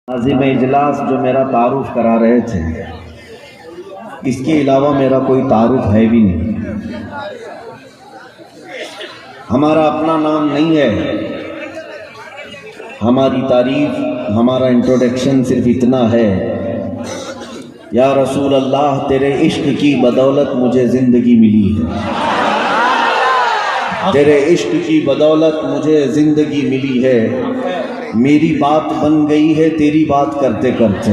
عظیم اجلاس جو میرا تعارف کرا رہے تھے، اس کے علاوہ میرا کوئی تعارف ہے بھی نہیں۔ ہمارا اپنا نام نہیں ہے، ہماری تعریف، ہمارا انٹروڈکشن صرف اتنا ہے: یا رسول اللہ، تیرے عشق کی بدولت مجھے زندگی ملی ہے، تیرے عشق کی بدولت مجھے زندگی ملی ہے، میری بات بن گئی ہے تیری بات کرتے کرتے،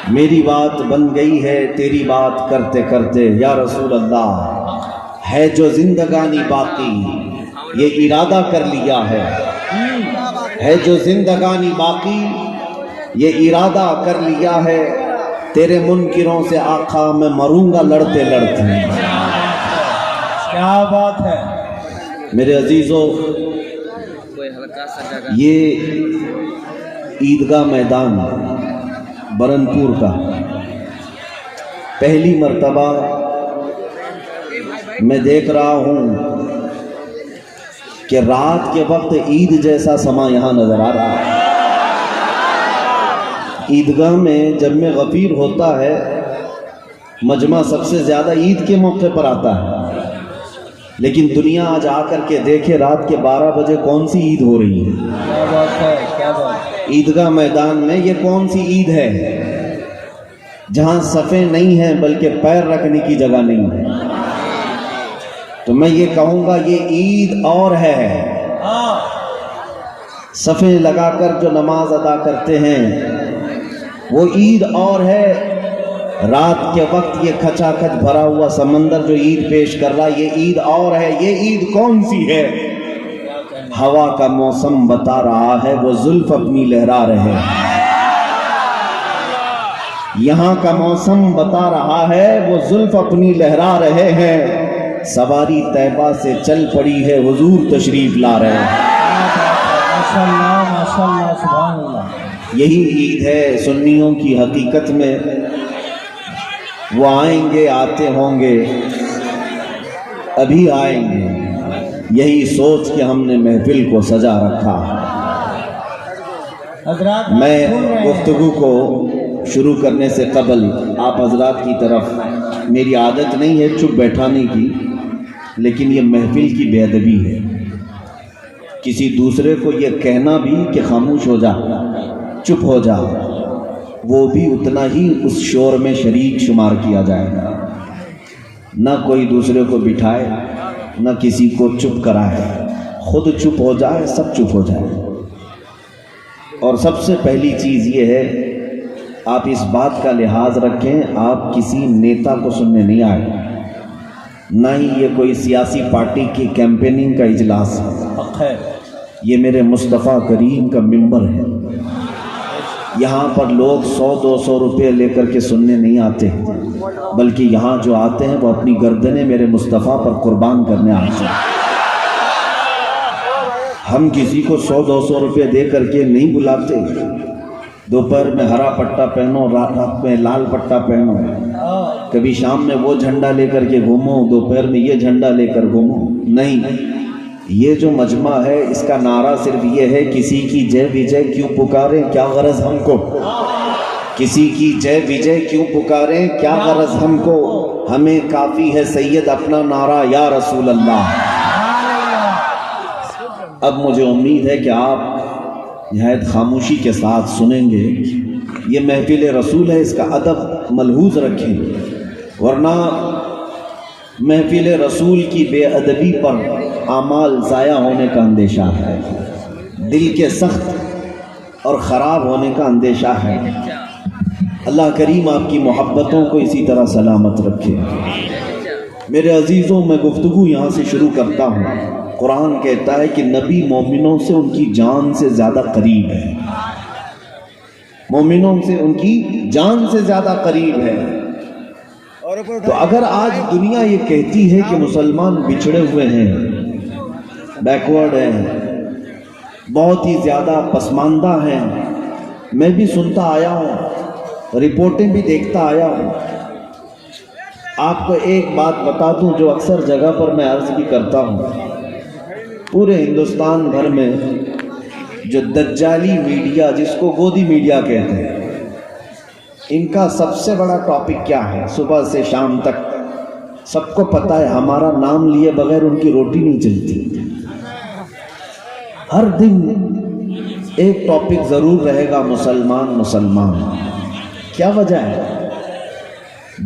میری بات بن گئی ہے تیری بات کرتے کرتے۔ یا رسول اللہ، ہے جو زندگانی باقی یہ ارادہ کر لیا ہے جو زندگانی باقی یہ ارادہ کر لیا ہے، تیرے منکروں سے آقا میں مروں گا لڑتے لڑتے۔ کیا بات ہے میرے عزیزو، یہ عیدگاہ میدان برہنپور کا پہلی مرتبہ میں دیکھ رہا ہوں کہ رات کے وقت عید جیسا سما یہاں نظر آ رہا ہے۔ عیدگاہ میں جب میں غفیر ہوتا ہے، مجمع سب سے زیادہ عید کے موقع پر آتا ہے، لیکن دنیا آج آ کر کے دیکھے رات کے 12 بجے کون سی عید ہو رہی ہے۔ کیا بات ہے، کیا بات۔ عیدگاہ میدان میں یہ کون سی عید ہے جہاں صفیں نہیں ہیں بلکہ پیر رکھنے کی جگہ نہیں ہے؟ تو میں یہ کہوں گا یہ عید اور ہے۔ صفیں لگا کر جو نماز ادا کرتے ہیں وہ عید اور ہے، رات کے وقت یہ کھچا کھچ بھرا ہوا سمندر جو عید پیش کر رہا یہ عید اور ہے۔ یہ عید کون سی ہے؟ ہوا کا موسم بتا رہا ہے، وہ زلف اپنی لہرا رہے ہیں۔ یہاں کا موسم بتا رہا ہے، وہ زلف اپنی لہرا رہے ہیں۔ سواری طیبہ سے چل پڑی ہے، حضور تشریف لا رہے ہیں۔ ماشاءاللہ ماشاءاللہ، سبحان اللہ۔ یہی عید ہے سنیوں کی حقیقت میں۔ وہ آئیں گے، آتے ہوں گے، ابھی آئیں گے، یہی سوچ کے ہم نے محفل کو سجا رکھا۔ حضرات میں گفتگو کو شروع کرنے سے قبل آپ حضرات کی طرف، میری عادت نہیں ہے چپ بیٹھانے کی، لیکن یہ محفل کی بے ادبی ہے کسی دوسرے کو یہ کہنا بھی کہ خاموش ہو جا، چپ ہو جا، وہ بھی اتنا ہی اس شور میں شریک شمار کیا جائے گا۔ نہ کوئی دوسرے کو بٹھائے، نہ کسی کو چپ کرائے، خود چپ ہو جائے، سب چپ ہو جائے۔ اور سب سے پہلی چیز یہ ہے، آپ اس بات کا لحاظ رکھیں، آپ کسی نیتا کو سننے نہیں آئے، نہ ہی یہ کوئی سیاسی پارٹی کی کیمپیننگ کا اجلاس ہے۔ یہ میرے مصطفیٰ کریم کا ممبر ہے۔ یہاں پر لوگ 100-200 روپے لے کر کے سننے نہیں آتے، بلکہ یہاں جو آتے ہیں وہ اپنی گردنیں میرے مصطفیٰ پر قربان کرنے آتے ہیں۔ ہم کسی کو 100-200 روپے دے کر کے نہیں بلاتے۔ دوپہر میں ہرا پٹا پہنو، رات میں لال پٹا پہنو، کبھی شام میں وہ جھنڈا لے کر کے گھومو، دوپہر میں یہ جھنڈا لے کر گھومو، نہیں۔ یہ جو مجمع ہے اس کا نعرہ صرف یہ ہے: کسی کی جے وجے کیوں پکاریں، کیا غرض ہم کو؟ کسی کی جے وجے کیوں پکاریں، کیا غرض ہم کو؟ ہمیں کافی ہے سید اپنا نعرہ، یا رسول اللہ۔ اب مجھے امید ہے کہ آپ نہایت خاموشی کے ساتھ سنیں گے۔ یہ محفل رسول ہے، اس کا ادب ملحوظ رکھیں، ورنہ محفل رسول کی بے ادبی پر اعمال ضائع ہونے کا اندیشہ ہے، دل کے سخت اور خراب ہونے کا اندیشہ ہے۔ اللہ کریم آپ کی محبتوں کو اسی طرح سلامت رکھے۔ میرے عزیزوں، میں گفتگو یہاں سے شروع کرتا ہوں۔ قرآن کہتا ہے کہ نبی مومنوں سے ان کی جان سے زیادہ قریب ہے، مومنوں سے ان کی جان سے زیادہ قریب ہے۔ تو اگر آج دنیا یہ کہتی ہے کہ مسلمان بچھڑے ہوئے ہیں، بیکورڈ ہیں، بہت ہی زیادہ پسماندہ ہیں، میں بھی سنتا آیا ہوں، رپورٹیں بھی دیکھتا آیا ہوں۔ آپ کو ایک بات بتا دوں جو اکثر جگہ پر میں عرض بھی کرتا ہوں، پورے ہندوستان بھر میں جو دجالی میڈیا جس کو گودی میڈیا کہتے ہیں، ان کا سب سے بڑا ٹاپک کیا ہے؟ صبح سے شام تک سب کو پتا ہے ہمارا نام لیے بغیر ان کی روٹی نہیں چلتی. ہر دن ایک ٹاپک ضرور رہے گا، مسلمان مسلمان. کیا وجہ ہے؟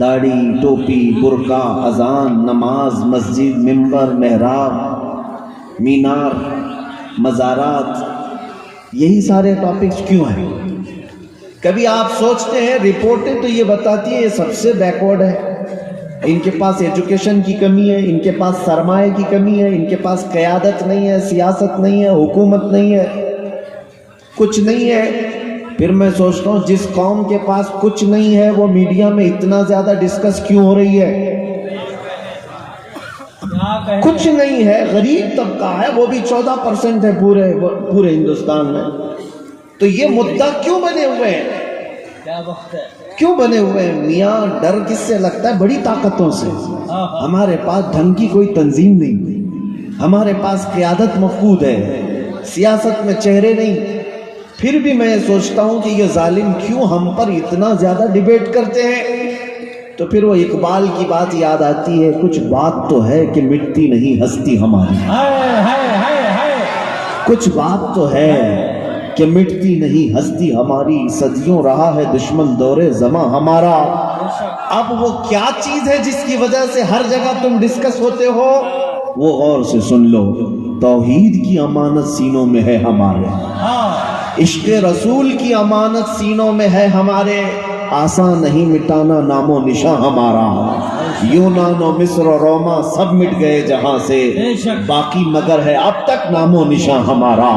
داڑھی، ٹوپی، برقع، اذان، نماز، مسجد، منبر، محراب، مینار، مزارات، یہی سارے ٹاپکس کیوں ہیں؟ کبھی آپ سوچتے ہیں رپورٹیں تو یہ بتاتی ہیں یہ سب سے بیکورڈ ہے، ان کے پاس ایجوکیشن کی کمی ہے، ان کے پاس سرمایہ کی کمی ہے، ان کے پاس قیادت نہیں ہے، سیاست نہیں ہے، حکومت نہیں ہے، کچھ نہیں ہے. پھر میں سوچتا ہوں جس قوم کے پاس کچھ نہیں ہے وہ میڈیا میں اتنا زیادہ ڈسکس کیوں ہو رہی ہے؟ کچھ نہیں ہے، غریب طبقہ ہے، وہ بھی 14% ہے پورے ہندوستان میں. تو یہ مدعا کیوں بنے ہوئے ہیں؟ کیا وقت ہے؟ کیوں بنے ہوئے ہیں؟ میاں ڈر کس سے لگتا ہے؟ بڑی طاقتوں سے. ہمارے پاس ڈھنگ کی کوئی تنظیم نہیں، ہمارے پاس قیادت مفقود ہے، سیاست میں چہرے نہیں. پھر بھی میں سوچتا ہوں کہ یہ ظالم کیوں ہم پر اتنا زیادہ ڈیبیٹ کرتے ہیں؟ تو پھر وہ اقبال کی بات یاد آتی ہے، کچھ بات تو ہے کہ مٹتی نہیں ہستی ہماری. کچھ بات تو ہے کہ مٹتی نہیں ہستی ہماری، صدیوں رہا ہے دشمن دور زماں ہمارا. اب وہ کیا چیز ہے جس کی وجہ سے ہر جگہ تم ڈسکس ہوتے ہو؟ وہ غور سے سن لو. توحید کی امانت سینوں میں ہے ہمارے، عشق رسول کی امانت سینوں میں ہے ہمارے. آسان نہیں مٹانا نام و نشاں ہمارا، یونان و مصر و روما سب مٹ گئے جہاں سے، باقی مگر ہے اب تک نام و نشاں ہمارا.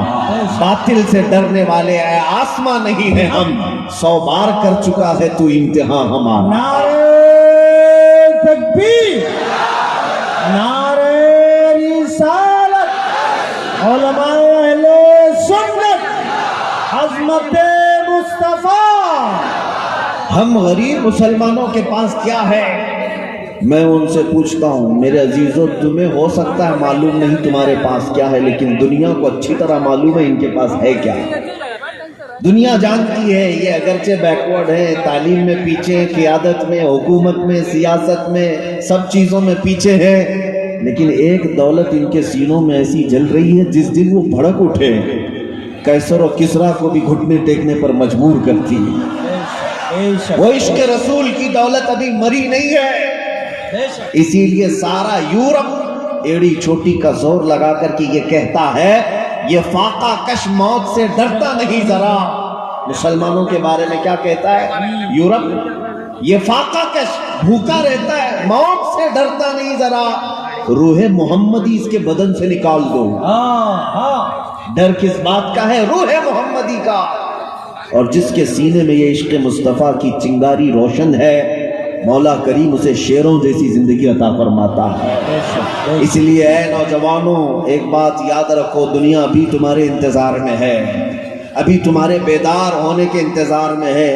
باطل سے ڈرنے والے اے آسماں نہیں ہے ہم، 100 بار کر چکا ہے تو امتحان ہمارا. نعرہ تکبیر، نعرہ رسالت، علماء اہل سنت، عظمت مصطفیٰ. ہم غریب مسلمانوں کے پاس کیا ہے؟ میں ان سے پوچھتا ہوں میرے عزیزو، تمہیں ہو سکتا ہے معلوم نہیں تمہارے پاس کیا ہے، لیکن دنیا کو اچھی طرح معلوم ہے ان کے پاس ہے کیا. دنیا جانتی ہے یہ اگرچہ بیکورڈ ہے، تعلیم میں پیچھے، قیادت میں، حکومت میں، سیاست میں، سب چیزوں میں پیچھے ہے، لیکن ایک دولت ان کے سینوں میں ایسی جل رہی ہے جس دن وہ بھڑک اٹھے قیصر و کسریٰ کو بھی گھٹنے ٹیکنے پر مجبور کرتی ہے. وہ عشق رسول کی دولت ابھی مری نہیں ہے، اسی لیے سارا یورپ ایڑی چھوٹی کا زور لگا کر کے یہ کہتا ہے یہ فاقہ کش موت سے ڈرتا نہیں ذرا. مسلمانوں کے بارے میں کیا کہتا ہے یورپ؟ یہ فاقہ کش بھوکا رہتا ہے، موت سے ڈرتا نہیں ذرا. روح محمدی اس کے بدن سے نکال دو. ڈر کس بات کا ہے؟ روح محمدی کا. اور جس کے سینے میں یہ عشق مصطفیٰ کی چنگاری روشن ہے، مولا کریم اسے شیروں جیسی زندگی عطا فرماتا ہے. اس لیے اے نوجوانوں ایک بات یاد رکھو، دنیا ابھی تمہارے انتظار میں ہے، ابھی تمہارے بیدار ہونے کے انتظار میں ہے،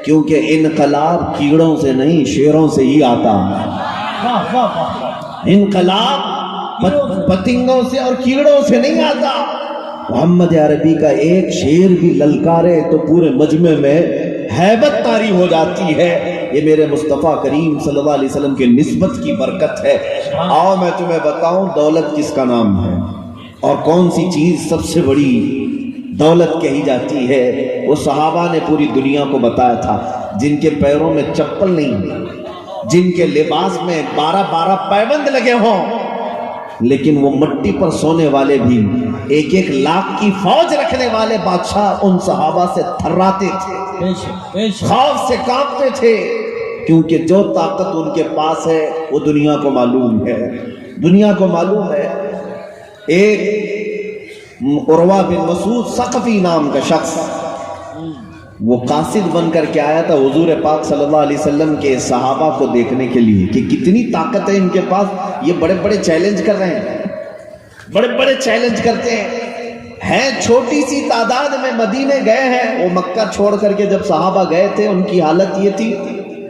کیونکہ انقلاب کیڑوں سے نہیں شیروں سے ہی آتا ہے. انقلاب پتنگوں سے اور کیڑوں سے نہیں آتا. محمد عربی کا ایک شیر بھی للکارے تو پورے مجمع میں ہیبت طاری ہو جاتی ہے. یہ میرے مصطفیٰ کریم صلی اللہ علیہ وسلم کے نسبت کی برکت ہے. آؤ میں تمہیں بتاؤں دولت کس کا نام ہے اور کون سی چیز سب سے بڑی دولت کہی جاتی ہے. وہ صحابہ نے پوری دنیا کو بتایا تھا. جن کے پیروں میں چپل نہیں، جن کے لباس میں 12 پیبند لگے ہوں، لیکن وہ مٹی پر سونے والے بھی 1 لاکھ کی فوج رکھنے والے بادشاہ ان صحابہ سے تھراتے تھے، خوف سے کانپتے تھے، کیونکہ جو طاقت ان کے پاس ہے وہ دنیا کو معلوم ہے. دنیا کو معلوم ہے. ایک عروہ بن مسعود ثقفی نام کا شخص وہ قاصد بن کر کے آیا تھا حضور پاک صلی اللہ علیہ وسلم کے صحابہ کو دیکھنے کے لیے کہ کتنی طاقت ہے ان کے پاس. یہ بڑے بڑے چیلنج کر رہے ہیں، بڑے بڑے چیلنج کرتے ہیں. چھوٹی سی تعداد میں مدینے گئے ہیں. وہ مکہ چھوڑ کر کے جب صحابہ گئے تھے ان کی حالت یہ تھی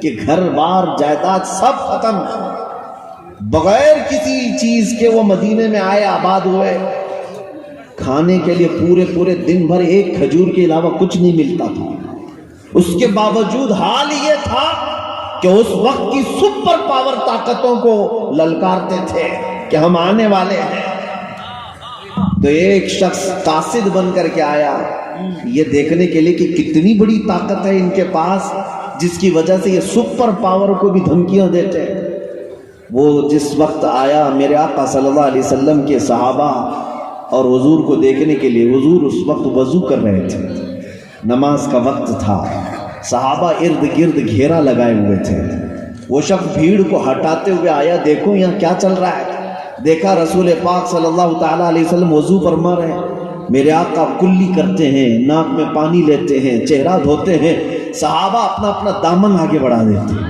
کہ گھر بار جائیداد سب ختم، بغیر کسی چیز کے وہ مدینے میں آئے، آباد ہوئے. کھانے کے لیے پورے دن بھر ایک کھجور کے علاوہ کچھ نہیں ملتا تھا. اس کے باوجود حال یہ تھا کہ اس وقت کی سپر پاور طاقتوں کو للکارتے تھے کہ ہم آنے والے ہیں. تو ایک شخص قاصد بن کر کے آیا یہ دیکھنے کے لیے کہ کتنی بڑی طاقت ہے ان کے پاس جس کی وجہ سے یہ سپر پاور کو بھی دھمکیاں دیتے ہیں. وہ جس وقت آیا میرے آقا صلی اللہ علیہ وسلم کے صحابہ اور حضور کو دیکھنے کے لیے، حضور اس وقت وضو کر رہے تھے، نماز کا وقت تھا، صحابہ ارد گرد گھیرا لگائے ہوئے تھے. وہ شخص بھیڑ کو ہٹاتے ہوئے آیا، دیکھو یہاں کیا چل رہا ہے. دیکھا رسول پاک صلی اللہ تعالیٰ علیہ وسلم وضو فرما رہے ہیں. میرے آقا کلی کرتے ہیں، ناک میں پانی لیتے ہیں، چہرہ دھوتے ہیں، صحابہ اپنا اپنا دامن آگے بڑھا دیتے ہیں.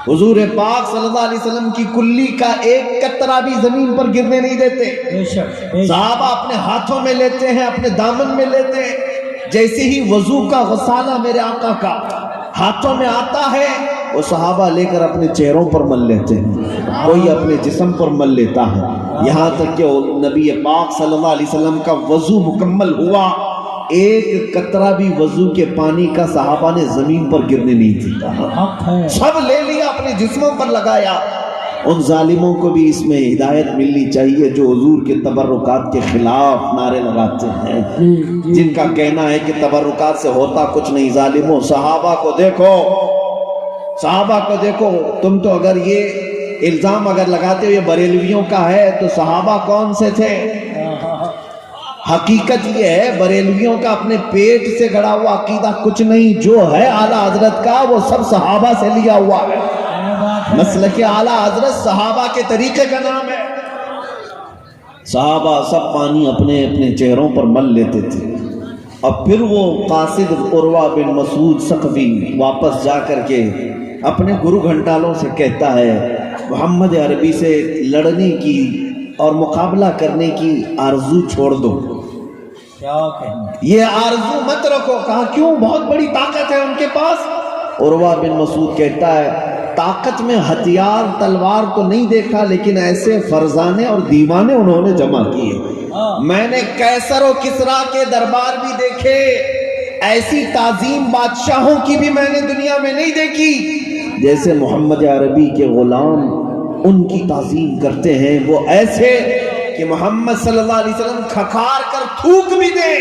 حضور پاک صلی اللہ علیہ وسلم کی کلی کا ایک قطرہ بھی زمین پر گرنے نہیں دیتے. صحابہ اپنے ہاتھوں میں لیتے ہیں، اپنے دامن میں لیتے ہیں. جیسے ہی وضو کا غسالہ میرے آقا کا ہاتھوں میں آتا ہے وہ صحابہ لے کر اپنے چہروں پر مل لیتے ہیں، کوئی اپنے جسم پر مل لیتا ہے. یہاں تک کہ نبی پاک صلی اللہ علیہ وسلم کا وضو مکمل ہوا، ایک قطرہ بھی وضو کے پانی کا صحابہ نے زمین پر گرنے نہیں دیا، سب لے لیا اپنے جسموں پر لگایا. ان ظالموں کو بھی اس میں ہدایت ملنی چاہیے جو حضور کے تبرکات کے خلاف نعرے لگاتے ہیں، جن کا کہنا ہے کہ تبرکات سے ہوتا کچھ نہیں. ظالموں، صحابہ کو دیکھو، صحابہ کو دیکھو. تم تو اگر یہ الزام اگر لگاتے ہو یہ بریلویوں کا ہے تو صحابہ کون سے تھے؟ حقیقت یہ ہے بریلویوں کا اپنے پیٹ سے گڑا ہوا عقیدہ کچھ نہیں، جو ہے اعلیٰ حضرت کا وہ سب صحابہ سے لیا ہوا ہے. مسلک اعلیٰ حضرت صحابہ کے طریقے کا نام ہے. صحابہ سب پانی اپنے اپنے چہروں پر مل لیتے تھے. اور پھر وہ قاصد عروہ بن مسعود ثقفی واپس جا کر کے اپنے گرو گھنٹالوں سے کہتا ہے محمد عربی سے لڑنے کی اور مقابلہ کرنے کی آرزو چھوڑ دو، یہ آرزو مت رکھو. کہا کیوں؟ بہت بڑی طاقت ہے ان کے پاس. عروہ بن مسعود کہتا ہے طاقت میں ہتھیار تلوار تو نہیں دیکھا، لیکن ایسے فرزانے اور دیوانے انہوں نے جمع کیے. میں نے قیصر و کسریٰ کے دربار بھی دیکھے، ایسی تعظیم بادشاہوں کی بھی میں نے دنیا میں نہیں دیکھی جیسے محمد عربی کے غلام ان کی تعظیم کرتے ہیں. وہ ایسے کہ محمد صلی اللہ علیہ وسلم کھکھار کر تھوک بھی دے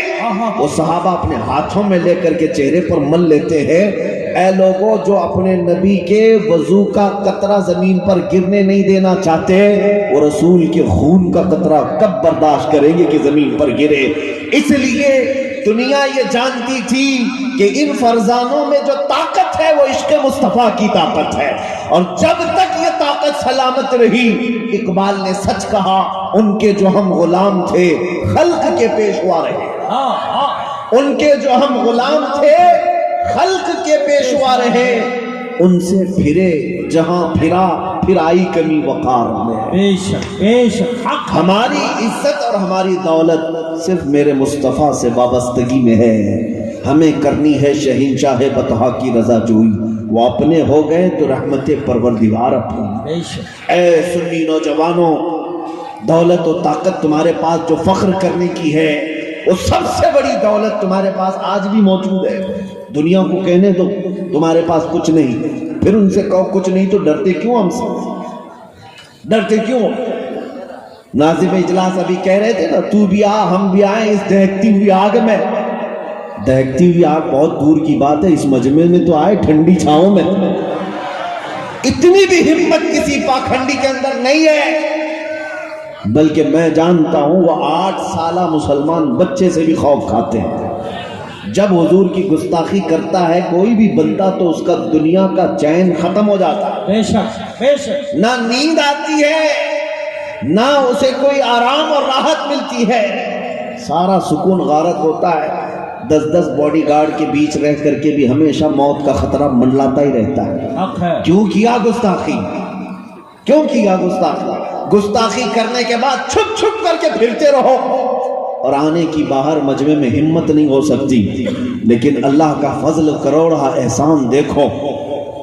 وہ صحابہ اپنے ہاتھوں میں لے کر کے چہرے پر مل لیتے ہیں. اے لوگوں جو اپنے نبی کے وضو کا قطرہ زمین پر گرنے نہیں دینا چاہتے، وہ رسول کے خون کا قطرہ کب برداشت کریں گے کہ زمین پر گرے؟ اس لیے دنیا یہ جانتی تھی کہ ان فرزانوں میں جو طاقت ہے وہ عشق مصطفیٰ کی طاقت ہے، اور جب تک یہ طاقت سلامت رہی، اقبال نے سچ کہا، ان کے جو ہم غلام تھے خلق کے پیشوا رہے. ان کے جو ہم غلام تھے خلق کے پیشوا رہے، ان سے پھرے جہاں پھرا، پھر آئی کمی وقار میں. ہماری عزت اور ہماری دولت صرف میرے مصطفیٰ سے وابستگی میں ہے. ہمیں کرنی ہے شہنشاہ بطحا کی رضا جوئی، وہ اپنے ہو گئے تو رحمت پروردگار اپنی. اے سنی نوجوانوں، دولت و طاقت تمہارے پاس جو فخر کرنے کی ہے وہ سب سے بڑی دولت تمہارے پاس آج بھی موجود ہے. دنیا کو کہنے دو تمہارے پاس کچھ نہیں، پھر ان سے کہو کچھ نہیں تو ڈرتے کیوں؟ ہم سے ڈرتے کیوں؟ ناظم اجلاس ابھی کہہ رہے تھے نا، تو بھی آ ہم بھی آئیں اس دہکتی ہوئی آگ میں. دہکتی ہوئی آگ بہت دور کی بات ہے، اس مجمع میں تو آئے ٹھنڈی چھاؤں میں. اتنی بھی ہمت کسی پاکھنڈی کے اندر نہیں ہے، بلکہ میں جانتا ہوں وہ 8 سالہ مسلمان بچے سے بھی خوف کھاتے ہیں. جب حضور کی گستاخی کرتا ہے کوئی بھی بندہ تو اس کا دنیا کا چین ختم ہو جاتا ہے. بے شک بے شک. نہ نیند آتی ہے، نہ اسے کوئی آرام اور راحت ملتی ہے، سارا سکون غارت ہوتا ہے. 10 باڈی گارڈ کے بیچ رہ کر کے بھی ہمیشہ موت کا خطرہ منڈلاتا ہی رہتا ہے. کیوں کیا گستاخی؟ کیوں کیا گستاخی؟ گستاخی کرنے کے بعد چھپ چھپ کر کے پھرتے رہو اور آنے کی باہر مجمع میں ہمت نہیں ہو سکتی. لیکن اللہ کا فضل کروڑا احسان دیکھو،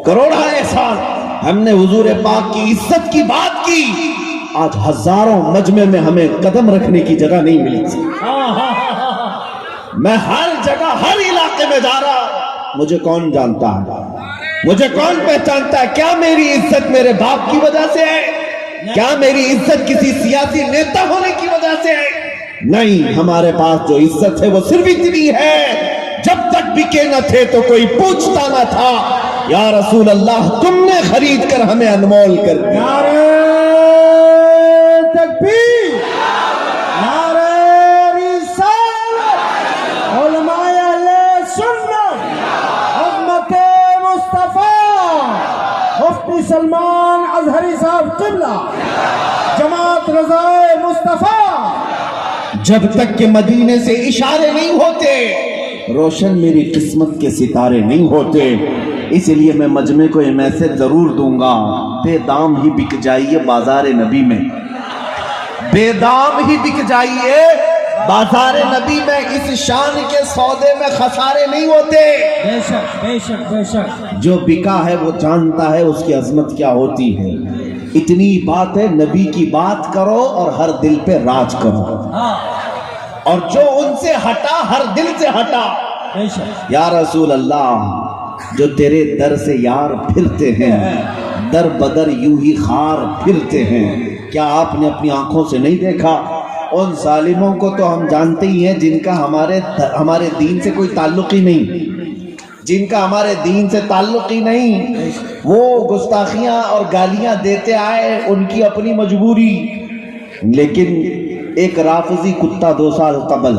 کروڑا احسان. ہم نے حضور پاک کی عزت کی بات کی آج ہزاروں مجمع میں ہمیں قدم رکھنے کی جگہ نہیں ملی تھی. میں ہر جگہ ہر علاقے میں جا رہا ہوں. مجھے کون جانتا ہے؟ مجھے کون پہچانتا ہے؟ کیا میری عزت میرے باپ کی وجہ سے ہے؟ کیا میری عزت کسی سیاسی نیتا ہونے کی وجہ سے ہے؟ نہیں، ہمارے پاس جو عزت ہے وہ صرف اتنی ہے، جب تک بکے نہ تھے تو کوئی پوچھتا نہ تھا. یا رسول اللہ، تم نے خرید کر ہمیں انمول کر دیا. نعرہ تکبیر، نعرہ رسالت، علماء اہل سنت، عظمت مصطفیٰ، مفتی سلمان ازہری صاحب قبلہ، جماعت رضائے مصطفیٰ. جب تک کہ مدینے سے اشارے نہیں ہوتے، روشن میری قسمت کے ستارے نہیں ہوتے. اس لیے میں مجمع کو یہ میسج ضرور دوں گا، بے دام ہی بک جائیے بازار نبی میں، بے دام ہی بک جائیے بازار نبی میں. اس شان کے سودے میں خسارے نہیں ہوتے. بے شک بے شک بے شک. جو بکا ہے وہ جانتا ہے اس کی عظمت کیا ہوتی ہے. اتنی بات ہے، نبی کی بات کرو اور ہر دل پہ راج کرو، اور جو ان سے ہٹا ہر دل سے ہٹا. بے شک. یا رسول اللہ، جو تیرے در سے یار پھرتے ہیں، در بدر یوں ہی خار پھرتے ہیں. کیا آپ نے اپنی آنکھوں سے نہیں دیکھا؟ ان ظالموں کو تو ہم جانتے ہی ہیں جن کا ہمارے دین سے کوئی تعلق ہی نہیں، جن کا ہمارے دین سے تعلق ہی نہیں. وہ گستاخیاں اور گالیاں دیتے آئے، ان کی اپنی مجبوری. لیکن ایک رافضی کتا 2 سال قبل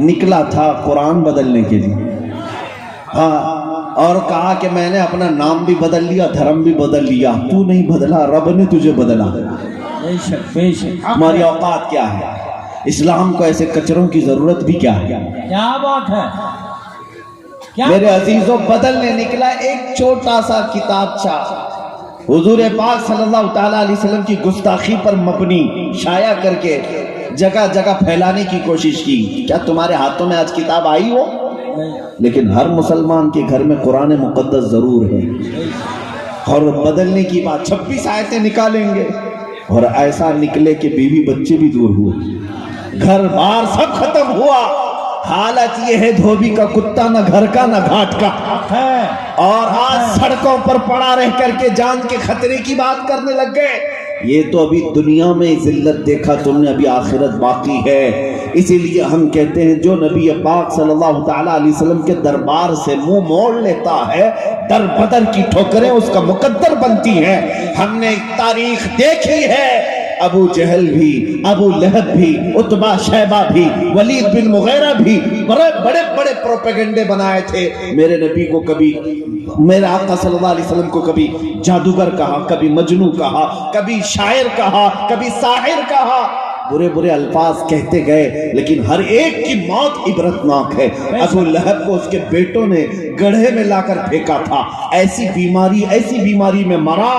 نکلا تھا قرآن بدلنے کے لیے، اور کہا کہ میں نے اپنا نام بھی بدل لیا، دھرم بھی بدل لیا. تو نہیں بدلا، رب نے تجھے بدلا. بے شک بے شک. ہماری اوقات کیا ہے؟ اسلام کو ایسے کچروں کی ضرورت بھی کیا ہے؟ کیا بات ہے؟ میرے عزیزوں، بدلنے نکلا ایک چھوٹا سا کتابچہ، حضور پاک صلی اللہ تعالیٰ علیہ وسلم کی گستاخی پر مبنی شائع کر کے جگہ جگہ پھیلانے کی کوشش کی. کیا تمہارے ہاتھوں میں آج کتاب آئی ہو؟ لیکن ہر مسلمان کے گھر میں قرآن مقدس ضرور ہے. اور بدلنے کی بات 26 آیتیں نکالیں گے، اور ایسا نکلے کہ بیوی بچے بھی دور ہوئے، گھر بار سب ختم ہوا. حالت یہ ہے دھوبی کا کتا، نہ گھر کا نہ گھاٹ کا ہے. اور آج سڑکوں پر پڑا رہ کر کے جان کے خطرے کی بات کرنے لگ گئے. یہ تو ابھی دنیا میں ذلت دیکھا تم نے، ابھی آخرت باقی ہے. اسی لیے ہم کہتے ہیں جو نبی پاک صلی اللہ تعالیٰ علیہ وسلم کے دربار سے منہ موڑ لیتا ہے، در بدر کی ٹھوکریں اس کا مقدر بنتی ہیں. ہم نے تاریخ دیکھی ہے، ابو جہل بھی، ابو لہب بھی، عتبہ شیبہ بھی، ولید بن مغیرہ بھی بڑے بڑے بڑے پروپیگنڈے بنائے تھے. میرے نبی کو کبھی، میرے آقا صلی اللہ علیہ وسلم کو کبھی جادوگر کہا، کبھی مجنوں کہا، کبھی شاعر کہا، کبھی ساحر کہا. برے برے الفاظ کہتے گئے، لیکن ہر ایک کی موت عبرتناک ہے. ابو لہب کو اس کے بیٹوں نے گڑھے میں لا کر پھینکا تھا. ایسی بیماری میں مرا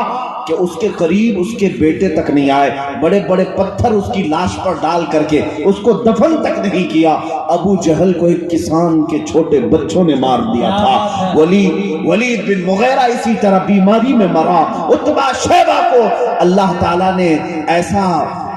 کہ اس کے قریب اس کے بیٹے تک نہیں آئے. بڑے بڑے پتھر اس کی لاش پر ڈال کر کے اس کو دفن تک نہیں کیا. ابو جہل کو ایک کسان کے چھوٹے بچوں نے مار دیا تھا. ولید بن مغیرہ اسی طرح بیماری میں مرا. عتبہ شیبہ کو اللہ تعالیٰ نے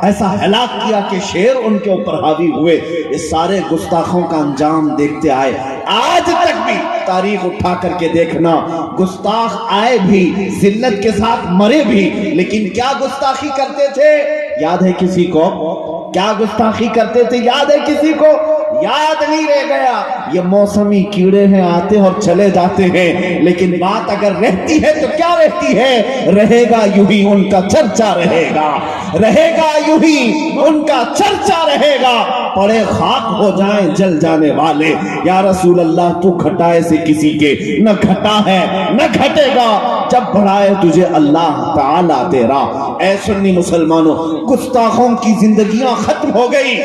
ایسا ہلاک کیا کہ شیر ان کے اوپر حاوی ہوئے. اس سارے گستاخوں کا انجام دیکھتے آئے. آج تک بھی تاریخ اٹھا کر کے دیکھنا، گستاخ آئے بھی، ذلت کے ساتھ مرے بھی، لیکن کیا گستاخی کرتے تھے یاد ہے کسی کو؟ کیا گستاخی کرتے تھے یاد ہے کسی کو؟ یاد نہیں رہ گیا. یہ موسمی کیڑے ہیں، آتے اور چلے جاتے ہیں، لیکن بات اگر رہتی ہے تو کیا رہتی ہے؟ رہے گا یوں ہی ان کا چرچا رہے گا، رہے گا یوں ہی ان کا چرچا رہے گا. پڑے خاک ہو جائیں جل جانے والے. یا رسول اللہ، تو گھٹائے سے کسی کے نہ گھٹا ہے نہ گھٹے گا، جب بڑھائے تجھے اللہ تعالیٰ تیرا. اے سنی مسلمانوں، گستاخوں کی زندگیاں ختم ہو گئی.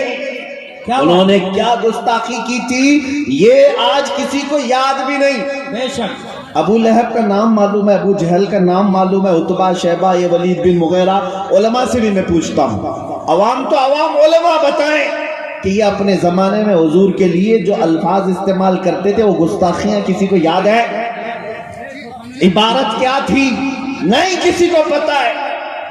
انہوں نے کیا گستاخی کی تھی یہ آج کسی کو یاد بھی نہیں. بے شک. ابو لہب کا نام معلوم ہے، ابو جہل کا نام معلوم ہے، عتبہ شیبہ، یہ ولید بن مغیرہ. علماء سے بھی میں پوچھتا ہوں، عوام تو عوام، علماء بتائیں کہ یہ اپنے زمانے میں حضور کے لیے جو الفاظ استعمال کرتے تھے وہ گستاخیاں کسی کو یاد ہے؟ عبارت کیا تھی؟ نہیں کسی کو پتا ہے.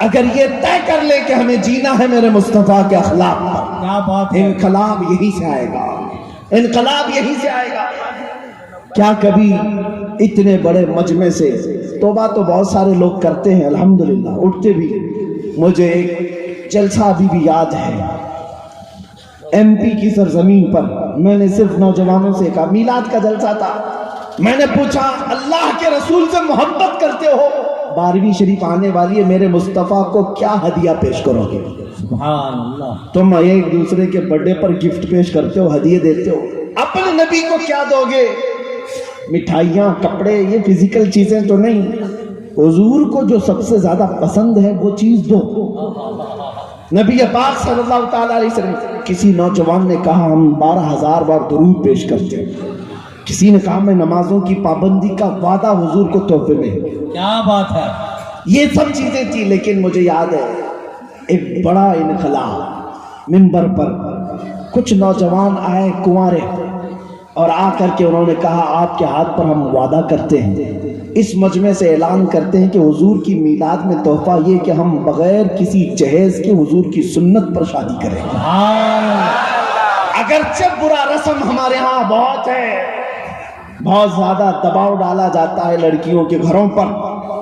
اگر یہ طے کر لے کہ ہمیں جینا ہے میرے مصطفیٰ کے اخلاق پر، کیا بات ہے، انقلاب یہی سے آئے گا، انقلاب یہی سے آئے گا۔ کیا کبھی اتنے بڑے مجمع سے توبہ تو بہت سارے لوگ کرتے ہیں الحمدللہ، اٹھتے بھی، مجھے ایک جلسہ ابھی بھی یاد ہے، ایم پی کی سرزمین پر میں نے صرف نوجوانوں سے کہا، میلاد کا جلسہ تھا، میں نے پوچھا اللہ کے رسول سے محبت کرتے ہو، 12ویں شریف آنے والی ہے، میرے مصطفیٰ کو کیا ہدیہ پیش کرو گے؟ سبحان اللہ، تم ایک دوسرے کے برتھڈے پر گفٹ پیش کرتے ہو، ہدیے دیتے ہو، اپنے نبی کو کیا دو گے؟ مٹھائیاں، کپڑے، یہ فزیکل چیزیں تو نہیں، حضور کو جو سب سے زیادہ پسند ہے وہ چیز دو۔ نبی پاک صلی اللہ تعالیٰ علیہ وسلم، کسی نوجوان نے کہا ہم 12,000 بار درود پیش کرتے ہیں، کسی نے کہا میں نمازوں کی پابندی کا وعدہ حضور کو تحفے میں۔ کیا بات ہے، یہ سب چیزیں تھی، لیکن مجھے یاد ہے ایک بڑا انقلاب، منبر پر کچھ نوجوان آئے کنوارے، اور آ کر کے انہوں نے کہا آپ کے ہاتھ پر ہم وعدہ کرتے ہیں، اس مجمع سے اعلان کرتے ہیں کہ حضور کی میلاد میں تحفہ یہ کہ ہم بغیر کسی جہیز کے حضور کی سنت پر شادی کریں۔ اگرچہ برا رسم ہمارے ہاں بہت ہے، بہت زیادہ دباؤ ڈالا جاتا ہے لڑکیوں کے گھروں پر،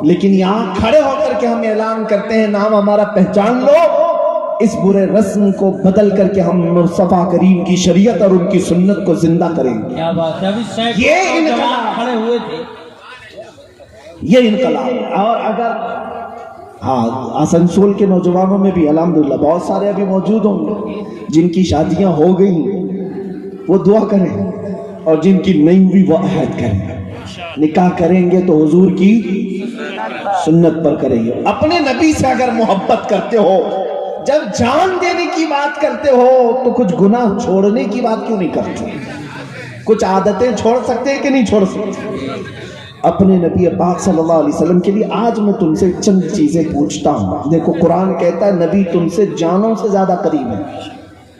لیکن یہاں کھڑے ہو کر کے ہم اعلان کرتے ہیں نام ہمارا پہچان لو، اس برے رسم کو بدل کر کے ہم مصطفیٰ کریم کی شریعت اور ان کی سنت کو زندہ کریں گے۔ کیا بات ہے، ابھی یہ نوجوان کھڑے ہوئے تھے، یہ انقلاب۔ اور اگر آسنسول کے نوجوانوں میں بھی الحمدللہ بہت سارے ابھی موجود ہوں گے جن کی شادیاں ہو گئی، وہ دعا کریں، اور جن کی نہیں ہوئی وہ عہد کریں، نکاح کریں گے تو حضور کی سنت پر کریں گے۔ اپنے نبی سے اگر محبت کرتے ہو، جب جان دینے کی بات کرتے ہو تو کچھ گناہ چھوڑنے کی بات کیوں نہیں کرتے؟ کچھ عادتیں چھوڑ سکتے ہیں کہ نہیں چھوڑ سکتے؟ اپنے نبی پاک صلی اللہ علیہ وسلم کے لیے آج میں تم سے چند چیزیں پوچھتا ہوں۔ دیکھو قرآن کہتا ہے نبی تم سے جانوں سے زیادہ قریب ہے،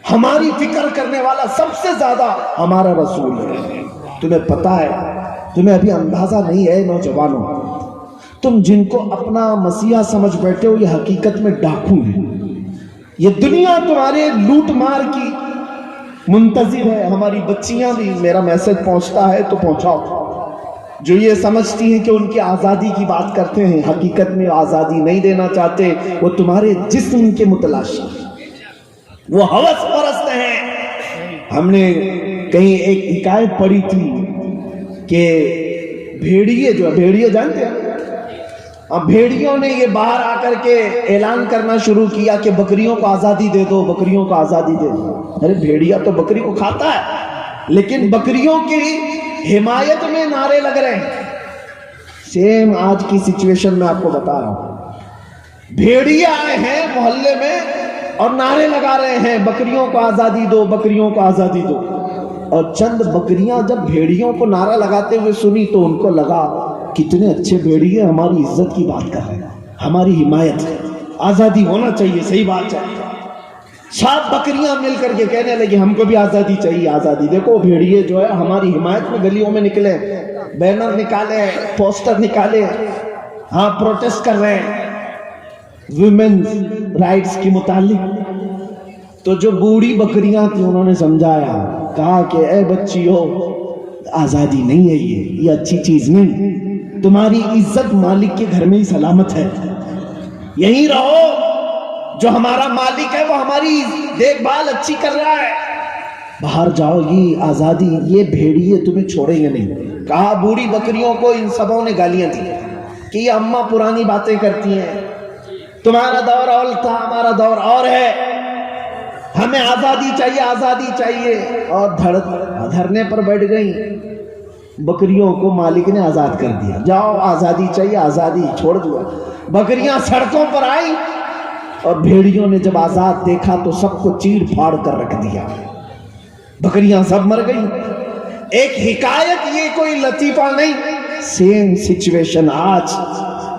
ہماری فکر کرنے والا سب سے زیادہ ہمارا رسول ہے۔ تمہیں پتا ہے، تمہیں ابھی اندازہ نہیں ہے نوجوانوں، تم جن کو اپنا مسیحا سمجھ بیٹھے ہو یہ حقیقت میں ڈاکو ہیں۔ یہ دنیا تمہارے لوٹ مار کی منتظر ہے۔ ہماری بچیاں بھی، میرا میسج پہنچتا ہے تو پہنچاؤ، جو یہ سمجھتی ہیں کہ ان کی آزادی کی بات کرتے ہیں، حقیقت میں آزادی نہیں دینا چاہتے، وہ تمہارے جسم کے متلاشی، وہ ہوس پرست ہیں۔ ہم نے کہیں ایک حکایت پڑھی تھی کہ بھیڑیے، جو بھیڑیے جانتے ہیں، اب بھیڑیوں نے یہ باہر آ کر کے اعلان کرنا شروع کیا کہ بکریوں کو آزادی دے دو، بکریوں کو آزادی دے دو۔ ارے بھیڑیا تو بکری کو کھاتا ہے، لیکن بکریوں کی حمایت میں نعرے لگ رہے ہیں۔ سیم آج کی سچویشن میں آپ کو بتا رہا ہوں، بھیڑیا آئے ہیں محلے میں اور نعرے لگا رہے ہیں بکریوں کو آزادی دو، بکریوں کو آزادی دو۔ اور چند بکریاں جب بھیڑیوں کو نعرہ لگاتے ہوئے سنی تو ان کو لگا کتنے اچھے بھیڑیے ہماری عزت کی بات کر رہے ہیں، ہماری حمایت ہے، آزادی ہونا چاہیے، صحیح بات ہے۔ 7 بکریاں مل کر کے کہنے لگی ہم کو بھی آزادی چاہیے، آزادی۔ دیکھو بھیڑیے جو ہے ہماری حمایت میں گلیوں میں نکلے، بینر نکالے، پوسٹر نکالے، ہاں پروٹیسٹ کر رہے ہیں ویمنز رائٹس کی متعلق۔ تو جو بوڑھی بکریاں تھیں انہوں نے سمجھایا، کہا کہ اے بچیو، آزادی نہیں ہے، یہ اچھی چیز نہیں، تمہاری عزت مالک کے گھر میں ہی سلامت ہے، یہیں رہو، جو ہمارا مالک ہے وہ ہماری دیکھ بھال اچھی کر رہا ہے، باہر جاؤ، یہ آزادی، یہ بھیڑیے تمہیں چھوڑیں گے نہیں۔ کہا بوڑھی بکریوں کو ان سبوں نے گالیاں دی کہ یہ اماں پرانی باتیں کرتی ہیں، تمہارا دور اور تھا، ہمارا دور اور ہے، ہمیں آزادی چاہیے، آزادی چاہیے۔ اور دھرنے پر بیٹھ گئیں، بکریوں کو مالک نے آزاد کر دیا، جاؤ آزادی چاہیے، آزادی چھوڑ دیا۔ بکریاں سڑکوں پر آئیں اور بھیڑیوں نے جب آزاد دیکھا تو سب کو چیر پھاڑ کر رکھ دیا، بکریاں سب مر گئیں۔ ایک حکایت، یہ کوئی لطیفہ نہیں، سیم سچویشن آج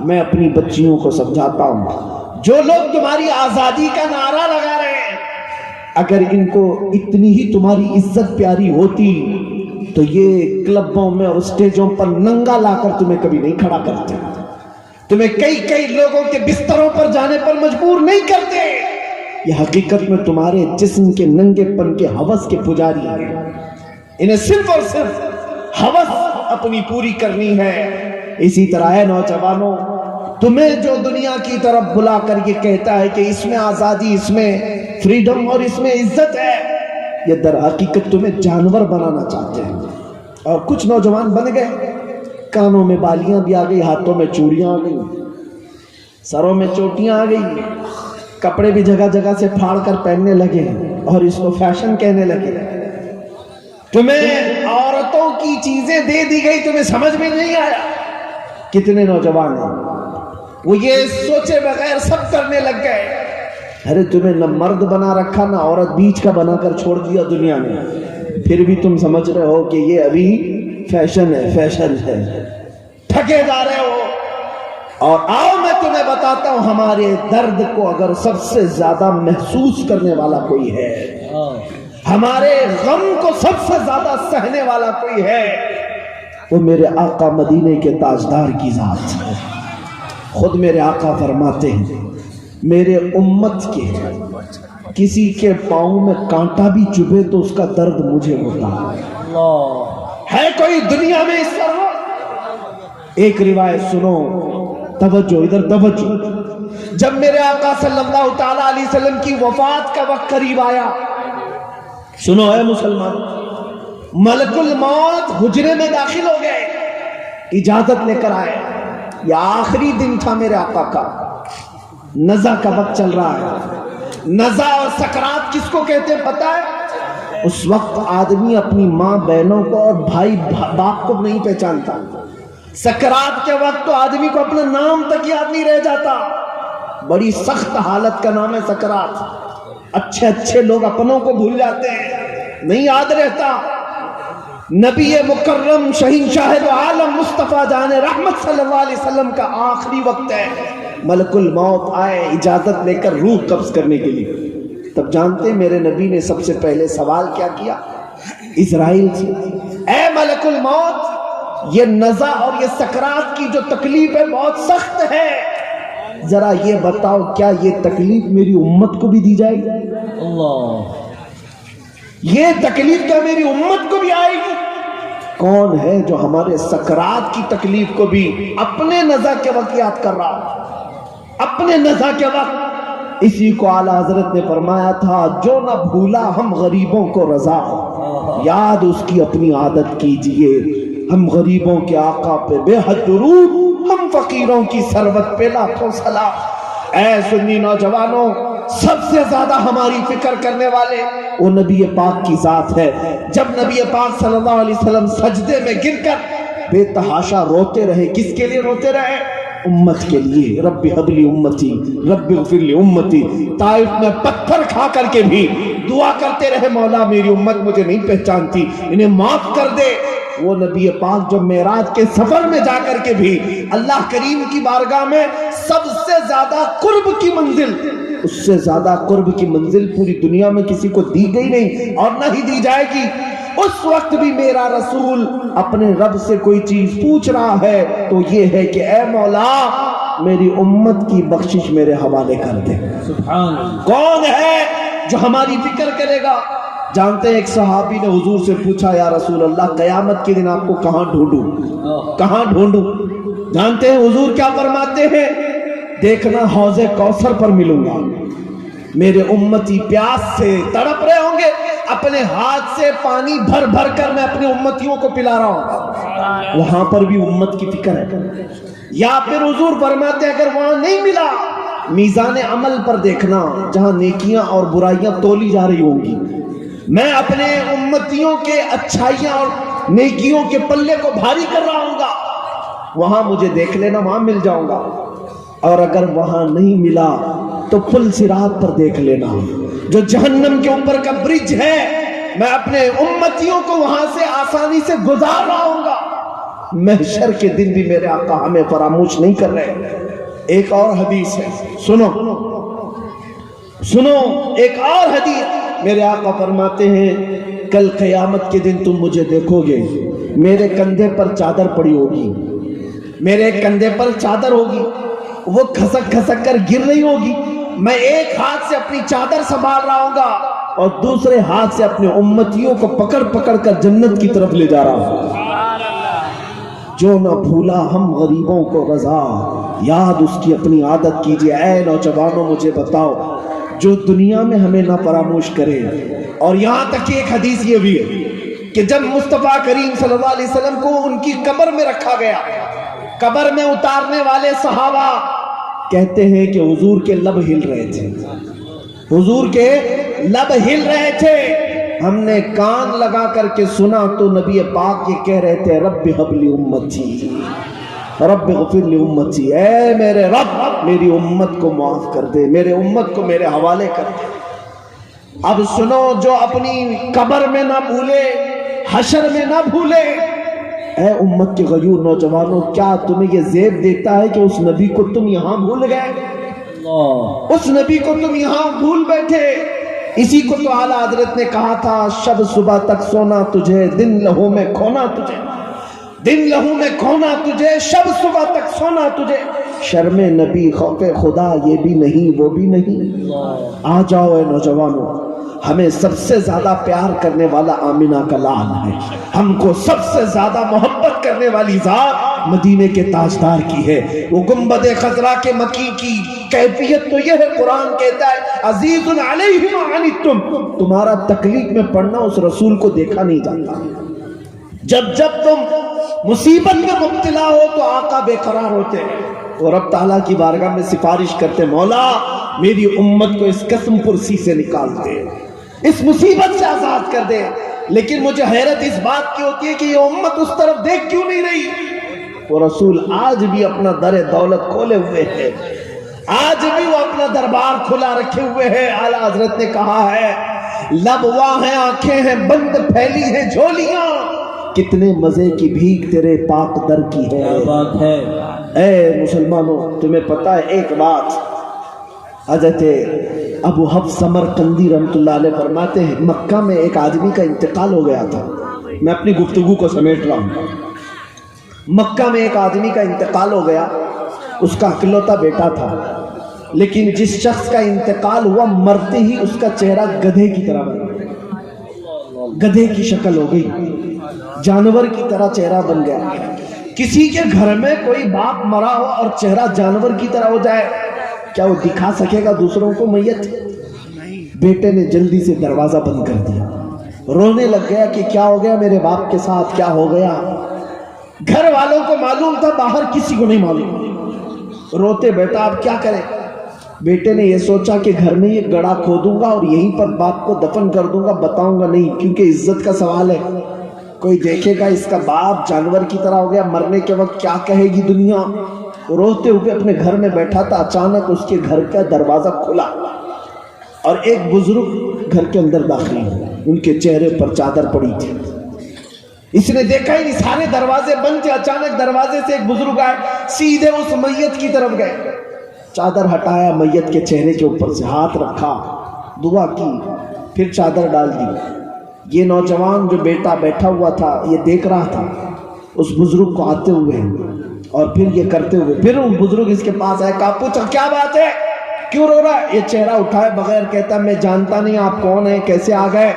میں اپنی بچیوں کو سمجھاتا ہوں۔ جو لوگ تمہاری آزادی کا نعرہ لگا رہے ہیں، اگر ان کو اتنی ہی تمہاری عزت پیاری ہوتی تو یہ کلبوں میں اور اسٹیجوں پر ننگا لا کر تمہیں کبھی نہیں کھڑا کرتے۔ تمہیں کئی لوگوں کے بستروں پر جانے پر مجبور نہیں کرتے. یہ حقیقت میں تمہارے جسم کے ننگے پن کے ہوس کے پجاری ہیں. انہیں صرف اور صرف ہوس اپنی پوری کرنی ہے. اسی طرح ہے نوجوانوں، تمہیں جو دنیا کی طرف بلا کر یہ کہتا ہے کہ اس میں آزادی، اس میں فریڈم اور اس میں عزت ہے، یہ در حقیقت تمہیں جانور بنانا چاہتے ہیں. اور کچھ نوجوان بن گئے، کانوں میں بالیاں بھی آ گئی، ہاتھوں میں چوڑیاں آ گئی، سروں میں چوٹیاں آ گئی، کپڑے بھی جگہ جگہ سے پھاڑ کر پہننے لگے اور اس کو فیشن کہنے لگے. تمہیں عورتوں کی چیزیں دے دی گئی، تمہیں سمجھ میں نہیں آیا. کتنے نوجوان ہیں وہ یہ سوچے بغیر سب کرنے لگ گئے. ارے تمہیں نہ مرد بنا رکھا نہ عورت، بیچ کا بنا کر چھوڑ دیا دنیا نے. پھر بھی تم سمجھ رہے ہو کہ یہ ابھی فیشن ہے، فیشن ہے، تھکے جا رہے ہو. اور آؤ میں تمہیں بتاتا ہوں، ہمارے درد کو اگر سب سے زیادہ محسوس کرنے والا کوئی ہے، ہمارے غم کو سب سے زیادہ سہنے والا کوئی ہے، وہ میرے آقا مدینے کے تاجدار کی ذات ہے. خود میرے آقا فرماتے ہیں، میرے امت کے کسی کے پاؤں میں کانٹا بھی چبھے تو اس کا درد مجھے ہوتا ہے. کوئی دنیا میں اس طرح؟ ایک روایت سنو، توجہ ادھر توجہ. جب میرے آقا صلی اللہ تعالی علیہ وسلم کی وفات کا وقت قریب آیا، سنو اے مسلمان، ملک الموت حجرے میں داخل ہو گئے، اجازت لے کر آئے. یہ آخری دن تھا میرے آقا کا، نزع کا وقت چل رہا ہے. نزع اور سکرات کس کو کہتے ہیں پتہ ہے؟ اس وقت آدمی اپنی ماں بہنوں کو اور بھائی باپ کو نہیں پہچانتا. سکرات کے وقت تو آدمی کو اپنا نام تک یاد نہیں رہ جاتا. بڑی سخت حالت کا نام ہے سکرات. اچھے لوگ اپنوں کو بھول جاتے ہیں، نہیں یاد رہتا. نبی مکرم شہین شاہد عالم مصطفیٰ جان رحمت صلی اللہ علیہ وسلم کا آخری وقت ہے. ملک الموت آئے اجازت لے کر روح قبض کرنے کے لیے. تب جانتے میرے نبی نے سب سے پہلے سوال کیا کیا اسرائیل سے؟ اے ملک الموت، یہ نزع اور یہ سکرات کی جو تکلیف ہے بہت سخت ہے، ذرا یہ بتاؤ کیا یہ تکلیف میری امت کو بھی دی جائے گی؟ اللہ، یہ تکلیف کیا میری امت کو بھی آئے گی؟ کون ہے جو ہمارے سکرات کی تکلیف کو بھی اپنے نزع کے وقت یاد کر رہا؟ اپنے نزع کے وقت. اسی کو اعلیٰ حضرت نے فرمایا تھا، جو نہ بھولا ہم غریبوں کو رضا، یاد اس کی اپنی عادت کیجئے. ہم غریبوں کے آقا پہ بے حد درود، ہم فقیروں کی ثروت پہ لاکھوں سلام. اے سنی نوجوانوں، سب سے زیادہ ہماری فکر کرنے والے وہ نبی پاک کی ذات ہے. جب نبی پاک صلی اللہ علیہ وسلم سجدے میں گر کر بے تحاشا روتے رہے، کس کے لیے روتے رہے؟ امت کے لیے. رب ہب لی امتی، رب اغفر لی امتی. طائف میں پتھر کھا کر کے بھی دعا کرتے رہے، مولا میری امت مجھے نہیں پہچانتی، انہیں معاف کر دے. وہ نبی پاک جو معراج کے سفر میں جا کر کے بھی اللہ کریم کی بارگاہ میں سب سے زیادہ قرب کی منزل، اس سے زیادہ قرب کی منزل پوری دنیا میں کسی کو دی گئی نہیں اور نہ ہی دی جائے گی. اس وقت بھی میرا رسول اپنے رب سے کوئی چیز پوچھ رہا ہے تو یہ ہے کہ اے مولا میری امت کی بخشش میرے حوالے کر دے. سبحان اللہ. کون ہے جو ہماری فکر کرے گا؟ جانتے ہیں ایک صحابی نے حضور سے پوچھا، یا رسول اللہ قیامت کے دن آپ کو کہاں ڈھونڈوں، کہاں ڈھونڈوں؟ جانتے ہیں حضور کیا فرماتے ہیں؟ دیکھنا حوض کوثر پر ملوں گا. میرے امتی پیاس سے تڑپ رہے ہوں گے، اپنے ہاتھ سے پانی بھر بھر کر میں اپنے امتیوں کو پلا رہا ہوں. وہاں پر بھی امت کی فکر ہے. یا پھر حضور فرماتے ہیں اگر وہاں نہیں ملا، میزان عمل پر دیکھنا جہاں نیکیاں اور برائیاں تولی جا رہی ہوں گی، میں اپنے امتیوں کے اچھائیاں اور نیکیوں کے پلے کو بھاری کر رہا ہوں گا. وہاں مجھے دیکھ لینا، وہاں مل جاؤں گا. اور اگر وہاں نہیں ملا تو پل صراط پر دیکھ لینا، جو جہنم کے اوپر کا برج ہے، میں اپنے امتیوں کو وہاں سے آسانی سے گزار رہا ہوں گا. محشر کے دن بھی میرے آقا ہمیں فراموش نہیں کر رہے. ایک اور حدیث ہے، سنو ایک اور حدیث. میرے آقا فرماتے ہیں کل قیامت کے دن تم مجھے دیکھو گے، میرے کندھے پر چادر پڑی ہوگی، میرے کندھے پر چادر ہوگی، وہ کھسک کھسک کر گر رہی ہوگی، میں ایک ہاتھ سے اپنی چادر سنبھال رہا ہوں گا اور دوسرے ہاتھ سے اپنے امتیوں کو پکڑ پکڑ کر جنت کی طرف لے جا رہا ہوں۔ جو نہ بھولا ہم غریبوں کو رضا، یاد اس کی اپنی عادت کیجئے۔ اے نوجوانوں مجھے بتاؤ، جو دنیا میں ہمیں نہ فراموش کرے۔ اور یہاں تک کہ ایک حدیث یہ بھی ہے کہ جب مصطفیٰ کریم صلی اللہ علیہ وسلم کو ان کی قبر میں رکھا گیا، قبر میں اتارنے والے صحابہ کہتے ہیں کہ حضور کے لب ہل رہے تھے، حضور کے لب ہل رہے تھے، ہم نے کان لگا کر کے سنا تو نبی پاک یہ کہہ رہے تھے رب ہب لی امتی، رب اغفر لی امتی، اے میرے رب میری امت کو معاف کر دے، میرے امت کو میرے حوالے کر دے۔ اب سنو، جو اپنی قبر میں نہ بھولے حشر میں نہ بھولے۔ اے امت کے غیور نوجوانوں، کیا تمہیں یہ زیب دیتا ہے کہ اس نبی کو تم یہاں بھول گئے؟ اس نبی کو تم یہاں بھول بیٹھے۔ اسی کو تو اعلیٰ حضرت نے کہا تھا، شب صبح تک سونا تجھے، دن لہو میں کھونا تجھے، دن لہو میں کھونا تجھے، شب صبح تک سونا تجھے۔ شرم نبی خوف خدا یہ بھی نہیں وہ بھی نہیں۔ آ جاؤ اے نوجوانوں، ہمیں سب سے زیادہ پیار کرنے والا آمینہ کا لال ہے، ہم کو سب سے زیادہ محبت کرنے والی ذات مدینے کے تاجدار کی ہے۔ وہ گنبد خضرا کے مکی کی کیفیت تو یہ ہے، قرآن کہتا ہے عزیز علیہ ما عنتم، تمہارا تکلیف میں پڑنا اس رسول کو دیکھا نہیں جاتا۔ جب جب تم مصیبت میں مبتلا ہو تو آقا بے قرار ہوتے ہیں اور رب تعالیٰ کی بارگاہ میں سفارش کرتے، مولا میری امت کو اس قسم پرسی سے نکال دے، اس مصیبت سے آزاد کر دے۔ لیکن مجھے حیرت اس بات کی ہوتی ہے کہ یہ امت اس طرف دیکھ کیوں نہیں رہی؟ وہ رسول آج بھی اپنا در دولت کھولے ہوئے ہے، آج بھی وہ اپنا دربار کھلا رکھے ہوئے ہے۔ اعلیٰ حضرت نے کہا ہے لب واہ ہیں، آنکھیں ہیں بند، پھیلی ہیں جھولیاں، کتنے مزے کی بھیک تیرے پاک در کی ہے۔ کیا بات ہے۔ اے مسلمانوں، تمہیں پتہ ہے ایک بات، حضرت ابو حفص سمرقندی رحمۃ اللہ علیہ فرماتے ہیں مکہ میں ایک آدمی کا انتقال ہو گیا تھا۔ میں اپنی گفتگو کو سمیٹ رہا ہوں۔ مکہ میں ایک آدمی کا انتقال ہو گیا، اس کا اکلوتا بیٹا تھا، لیکن جس شخص کا انتقال ہوا مرتے ہی اس کا چہرہ گدھے کی طرح بن گیا، گدھے کی شکل ہو گئی، جانور کی طرح چہرہ بن گیا۔ کسی کے گھر میں کوئی باپ مرا ہو اور چہرہ جانور کی طرح ہو جائے، کیا وہ دکھا سکے گا دوسروں کو میت؟ بیٹے نے جلدی سے دروازہ بند کر دیا، رونے لگ گیا کہ کیا ہو گیا میرے باپ کے ساتھ، کیا ہو گیا؟ گھر والوں کو معلوم تھا، باہر کسی کو نہیں معلوم۔ روتے بیٹا اب کیا کرے؟ بیٹے نے یہ سوچا کہ گھر میں یہ گڑھا کھودوں گا اور یہیں پر باپ کو دفن کر دوں گا، بتاؤں گا نہیں، کیونکہ عزت کا سوال ہے، کوئی دیکھے گا اس کا باپ جانور کی طرح ہو گیا، مرنے کے وقت کیا کہے گی دنیا۔ روتے ہوئے اپنے گھر میں بیٹھا تھا، اچانک اس کے گھر کا دروازہ کھلا اور ایک بزرگ گھر کے اندر داخل ہوئے، ان کے چہرے پر چادر پڑی تھی۔ اس نے دیکھا ہی نہیں، سارے دروازے بند تھے، اچانک دروازے سے ایک بزرگ آئے، سیدھے اس میت کی طرف گئے، چادر ہٹایا، میت کے چہرے کے اوپر سے ہاتھ رکھا، دعا کی، پھر چادر ڈال دی۔ یہ نوجوان جو بیٹا بیٹھا ہوا تھا یہ دیکھ رہا تھا اس بزرگ کو آتے ہوئے اور پھر یہ کرتے ہوئے، پھر وہ بزرگ اس کے پاس آئے، کہا پوچھا کیا بات ہے، کیوں رو رہا ہے؟ یہ چہرہ اٹھائے بغیر کہتا میں جانتا نہیں آپ کون ہیں، کیسے آ گئے،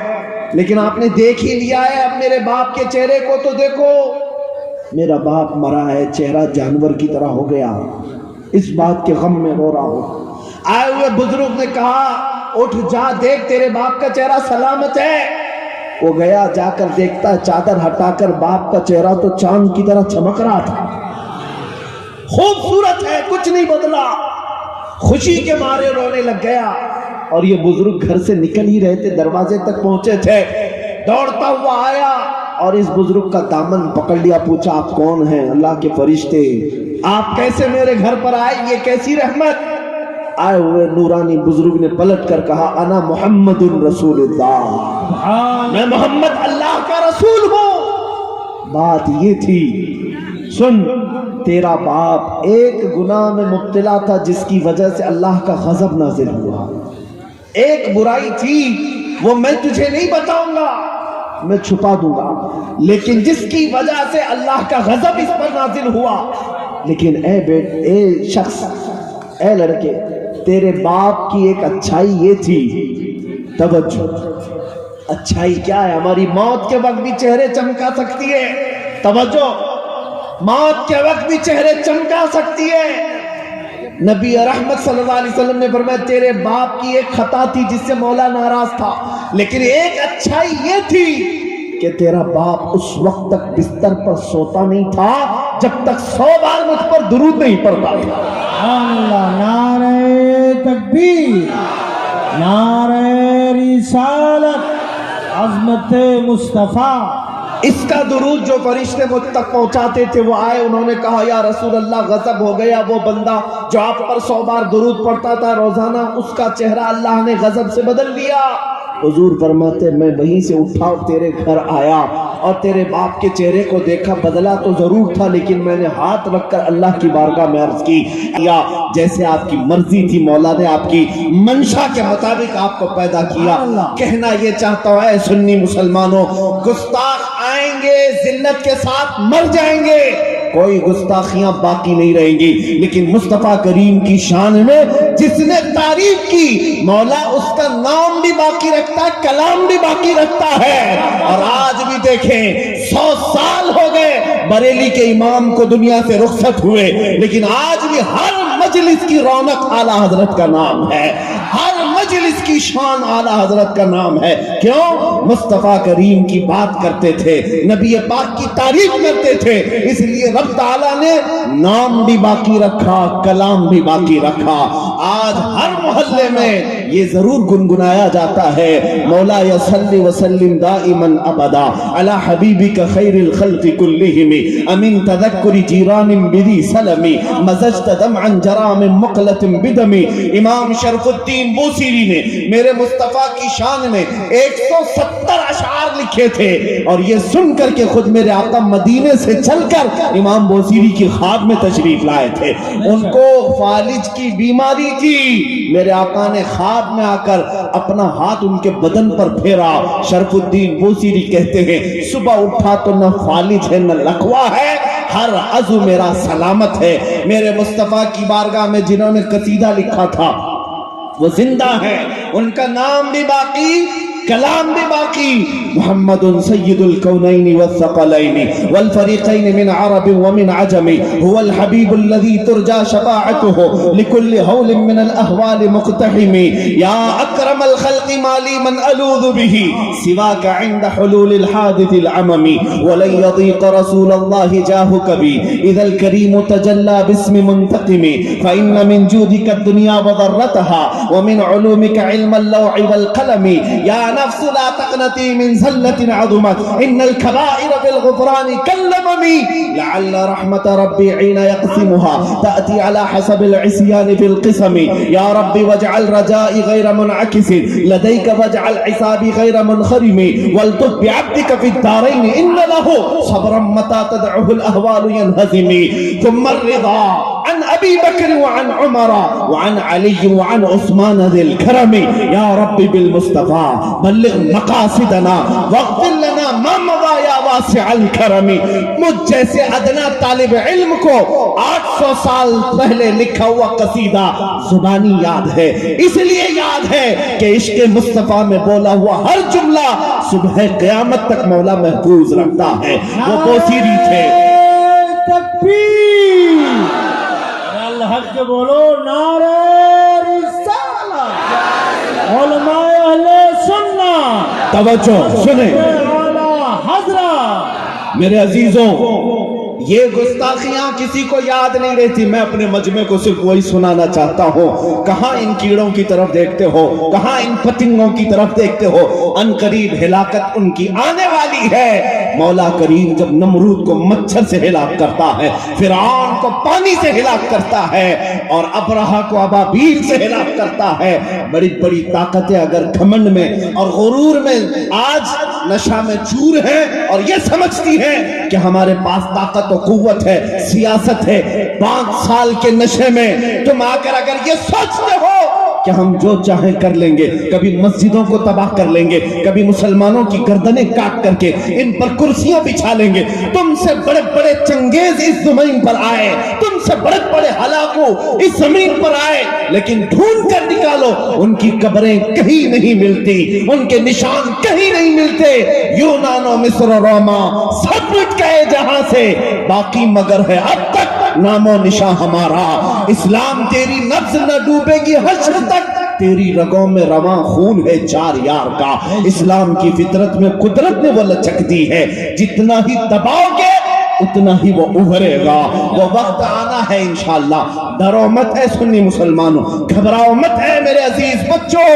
لیکن آپ نے دیکھ ہی لیا ہے، اب میرے باپ کے چہرے کو تو دیکھو، میرا باپ مرا ہے، چہرہ جانور کی طرح ہو گیا، اس بات کے غم میں رو رہا ہوں۔ آئے ہوئے بزرگ نے کہا اٹھ جا، دیکھ تیرے باپ کا چہرہ سلامت ہے۔ وہ گیا، جا کر دیکھتا چادر ہٹا کر باپ کا چہرہ تو چاند کی طرح چمک رہا تھا، خوبصورت ہے، کچھ نہیں بدلا۔ خوشی کے مارے رونے لگ گیا، اور یہ بزرگ گھر سے نکل ہی رہے تھے، دروازے تک پہنچے تھے، دوڑتا ہوا آیا اور اس بزرگ کا دامن پکڑ لیا، پوچھا آپ کون ہیں؟ اللہ کے فرشتے، آپ کیسے میرے گھر پر آئے، یہ کیسی رحمت؟ آئے ہوئے نورانی بزرگ نے پلٹ کر کہا انا محمد رسول اللہ، میں محمد اللہ کا رسول ہوں۔ بات یہ تھی، سن، تیرا باپ ایک گناہ میں مبتلا تھا جس کی وجہ سے اللہ کا غضب نازل ہوا، ایک برائی تھی وہ میں تجھے نہیں بتاؤں گا، میں چھپا دوں گا، لیکن جس کی وجہ سے اللہ کا غضب اس پر نازل ہوا لیکن اے شخص، اے لڑکے، تیرے باپ کی ایک اچھائی یہ تھی، توجہ، اچھائی کیا ہے؟ ہماری موت کے وقت بھی چہرے چمکا سکتی ہے، توجہ، موت کے وقت بھی چہرے چمکا سکتی ہے۔ نبی رحمت صلی اللہ علیہ وسلم نے فرمایا تیرے باپ کی ایک خطا تھی جس سے مولا ناراض تھا، لیکن ایک اچھائی یہ تھی کہ تیرا باپ اس وقت تک بستر پر سوتا نہیں تھا جب تک 100 بار مجھ پر درود نہیں پڑتا تھا۔ اللہ، نعرہ تکبیر، نعرہ رسالت، عظمت مصطفیٰ۔ اس کا درود جو فرشتے مجھ تک پہنچاتے تھے وہ آئے، انہوں نے کہا یا رسول اللہ غضب ہو گیا وہ بندہ جو آپ پر 100 بار درود پڑھتا تھا روزانہ، اس کا چہرہ اللہ نے غضب سے بدل دیا۔ حضور فرماتے میں وہیں سے اٹھا اور تیرے گھر آیا اور تیرے باپ کے چہرے کو دیکھا، بدلا تو ضرور تھا لیکن میں نے ہاتھ رکھ کر اللہ کی بارگاہ میں عرض کی یا جیسے آپ کی مرضی تھی مولا نے آپ کی منشا کے مطابق آپ کو پیدا کیا۔ کہنا یہ چاہتا ہوں اے سنی مسلمانوں، گستاخ آئیں گے ذلت کے ساتھ مر جائیں گے، کوئی گستاخیاں باقی نہیں رہیں گی، لیکن مصطفیٰ کریم کی شان میں جس نے تعریف کی مولا اس کا نام بھی باقی رکھتا ہے، کلام بھی باقی رکھتا ہے۔ اور آج بھی دیکھیں 100 سال ہو گئے بریلی کے امام کو دنیا سے رخصت ہوئے، لیکن آج بھی ہر مجلس کی رونق اعلیٰ حضرت کا نام ہے، ہر مجلس کی شان اعلیٰ حضرت کا نام ہے۔ کیوں؟ مصطفیٰ کریم کی بات کرتے تھے، نبی پاک کی تعریف کرتے تھے، اس لیے رب تعالیٰ نے نام بھی باقی رکھا، کلام بھی باقی رکھا۔ آج ہر محلے میں یہ ضرور گنگنایا جاتا ہے مولا صلی وسلم دائما ابدا علی حبیبک خیر الخلق کلہم امن تذکر جیران بذی سلم مزجت دمعا جرام مقلت بدم۔ امام شرف الدین بوسیری نے میرے مصطفیٰ کی شان میں 170 اشعار لکھے تھے، اور یہ سن کر کے خود میرے آقا مدینے سے چل کر امام بوسیری کی خواب میں تشریف لائے تھے۔ ان کو فالج کی بیماری تھی، میرے آقا نے خواب میں آ کر اپنا ہاتھ ان کے بدن پر پھیرا۔ شرف الدین بوسیری کہتے ہیں صبح اٹھا تو نہ فالج ہے نہ لکوا ہے، ہر عضو میرا سلامت ہے۔ میرے مصطفیٰ کی بارگاہ میں جنہوں نے قصیدہ لکھا تھا وہ زندہ ہے، ان کا نام بھی باقی، کلام بھی باقی۔ محمد سید الکونین والثقلین والفریقین من عرب ومن عجم هو الحبیب الذی ترجى شفاعته لكل هول من الاحوال مقتحم یا اکرم الخلق ما لی من الوذ به سواك عند حلول الحادث العمم ولن يضيق رسول الله جاهك بي اذا الكريم تجلى باسم منتقم فإن من جودك الدنيا وضرتها ومن علومك علم اللوح والقلم یا نفس لا تقنطی من زلة عظمت ان الكبائر بالغفران كاللمم لعل رحمت ربی عین یقسمها تأتی على حسب العصیان في القسم یا ربی واجعل رجائی غیر منعکس لدیک واجعل عصابی غیر منخرم والطب بعبدك في الدارین ان له صبرا متى تدعه الاهوال ينهزم ثم الرضا عن ابی بکر وعن عمر وعن علی وعن عثمان ذی الکرم یا رب بالمصطفى بلغ مقاصدنا واغفر لنا ما مضى یا واسع الکرم۔ مجھ جیسے ادنا طالب علم کو 800 سال پہلے لکھا ہوا قصیدہ زبانی یاد ہے، اس لیے یاد ہے کہ عشق مصطفیٰ میں بولا ہوا ہر جملہ صبح قیامت تک مولا محفوظ رکھتا ہے۔ وہ بوسیری تھے۔ تکبیر، الحق کے بولو، نعرہ رسالت، علماء اہل سنت، توجہ سنیں اعلیٰ حضرت۔ میرے عزیزوں، یہ گستاخیاں کسی کو یاد نہیں رہتی، میں اپنے مجمع کو صرف وہی سنانا چاہتا ہوں۔ کہاں ان کیڑوں کی طرف دیکھتے ہو، کہاں ان پتنگوں کی طرف دیکھتے ہو، ان قریب ہلاکت ان کی آنے والی ہے۔ مولا کریم جب نمرود کو مچھر سے ہلاک کرتا ہے، فرعون کو پانی سے ہلاک کرتا ہے، اور ابرہہ کو ابابیل سے ہلاک کرتا ہے، بڑی بڑی طاقتیں اگر گھمنڈ میں اور غرور میں آج نشہ میں چور ہیں اور یہ سمجھتی ہیں کہ ہمارے پاس طاقت و قوت ہے، سیاست ہے، 5 سال کے نشے میں تم آ کر اگر یہ سوچتے ہو کہ ہم جو چاہیں کر لیں گے، کبھی مسجدوں کو تباہ کر لیں گے، کبھی مسلمانوں کی گردنیں کاٹ کر کے ان پر کرسیاں بچھا لیں گے۔ تم سے بڑے بڑے چنگیز اس زمین پر آئے، تم سے بڑے بڑے ہلاکو اس زمین پر آئے، لیکن ڈھونڈ کر نکالو ان کی قبریں کہیں نہیں ملتی، ان کے نشان کہیں نہیں ملتے۔ یونان و مصر و روما سب مٹ گئے جہاں سے، باقی مگر ہے اب تک نام و نشان ہمارا۔ اسلام تیری نبض نہ ڈوبے گی حشر تک، تیری رگوں میں رواں خون ہے چار یار کا۔ اسلام کی فطرت میں قدرت نے وہ لچک دی ہے، جتنا ہی دباؤ گے اتنا ہی وہ ابھرے گا۔ وہ وقت آنا ہے انشاءاللہ۔ ڈرو مت ہے سنی مسلمانوں، گھبراؤ مت ہے میرے عزیز بچوں۔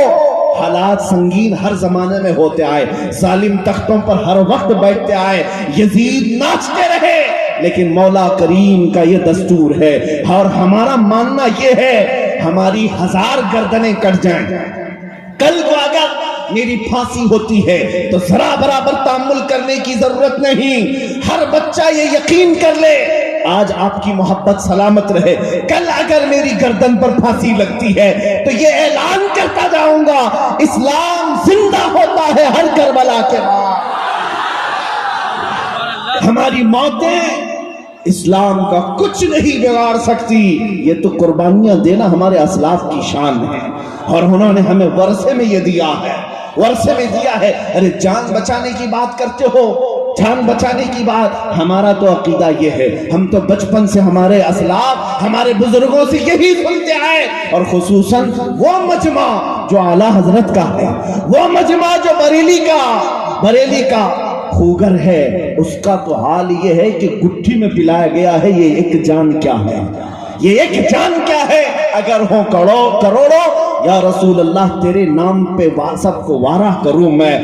حالات سنگین ہر زمانے میں ہوتے آئے، ظالم تختوں پر ہر وقت بیٹھتے آئے، یزید ناچتے رہے، لیکن مولا کریم کا یہ دستور ہے اور ہمارا ماننا یہ ہے ہماری 1000 گردنیں کٹ جائیں، کل کو اگر میری پھانسی ہوتی ہے تو ذرا برابر تحمل کرنے کی ضرورت نہیں۔ ہر بچہ یہ یقین کر لے آج آپ کی محبت سلامت رہے، کل اگر میری گردن پر پھانسی لگتی ہے تو یہ اعلان کرتا جاؤں گا اسلام زندہ ہوتا ہے ہر کربلا کے بعد۔ ہماری موتیں اسلام کا کچھ نہیں بگاڑ سکتی۔ یہ تو قربانیاں دینا ہمارے اسلاف کی شان ہے، اور انہوں نے ہمیں ورثے میں یہ دیا ہے، ورثے میں دیا ہے۔ ارے جان بچانے کی بات کرتے ہو، جان بچانے کی بات، ہمارا تو عقیدہ یہ ہے، ہم تو بچپن سے ہمارے اسلاف ہمارے بزرگوں سے یہی سنتے آئے، اور خصوصاً وہ مجمع جو اعلیٰ حضرت کا ہے، وہ مجمع جو بریلی کا خوگر ہے، اس کا تو حال یہ ہے کہ گٹھی میں پلایا گیا ہے یہ ایک جان کیا ہے، یہ ایک جان کیا ہے۔ اگر ہوں کروڑوں یا رسول اللہ تیرے نام پہ سب کو وارہ کروں میں،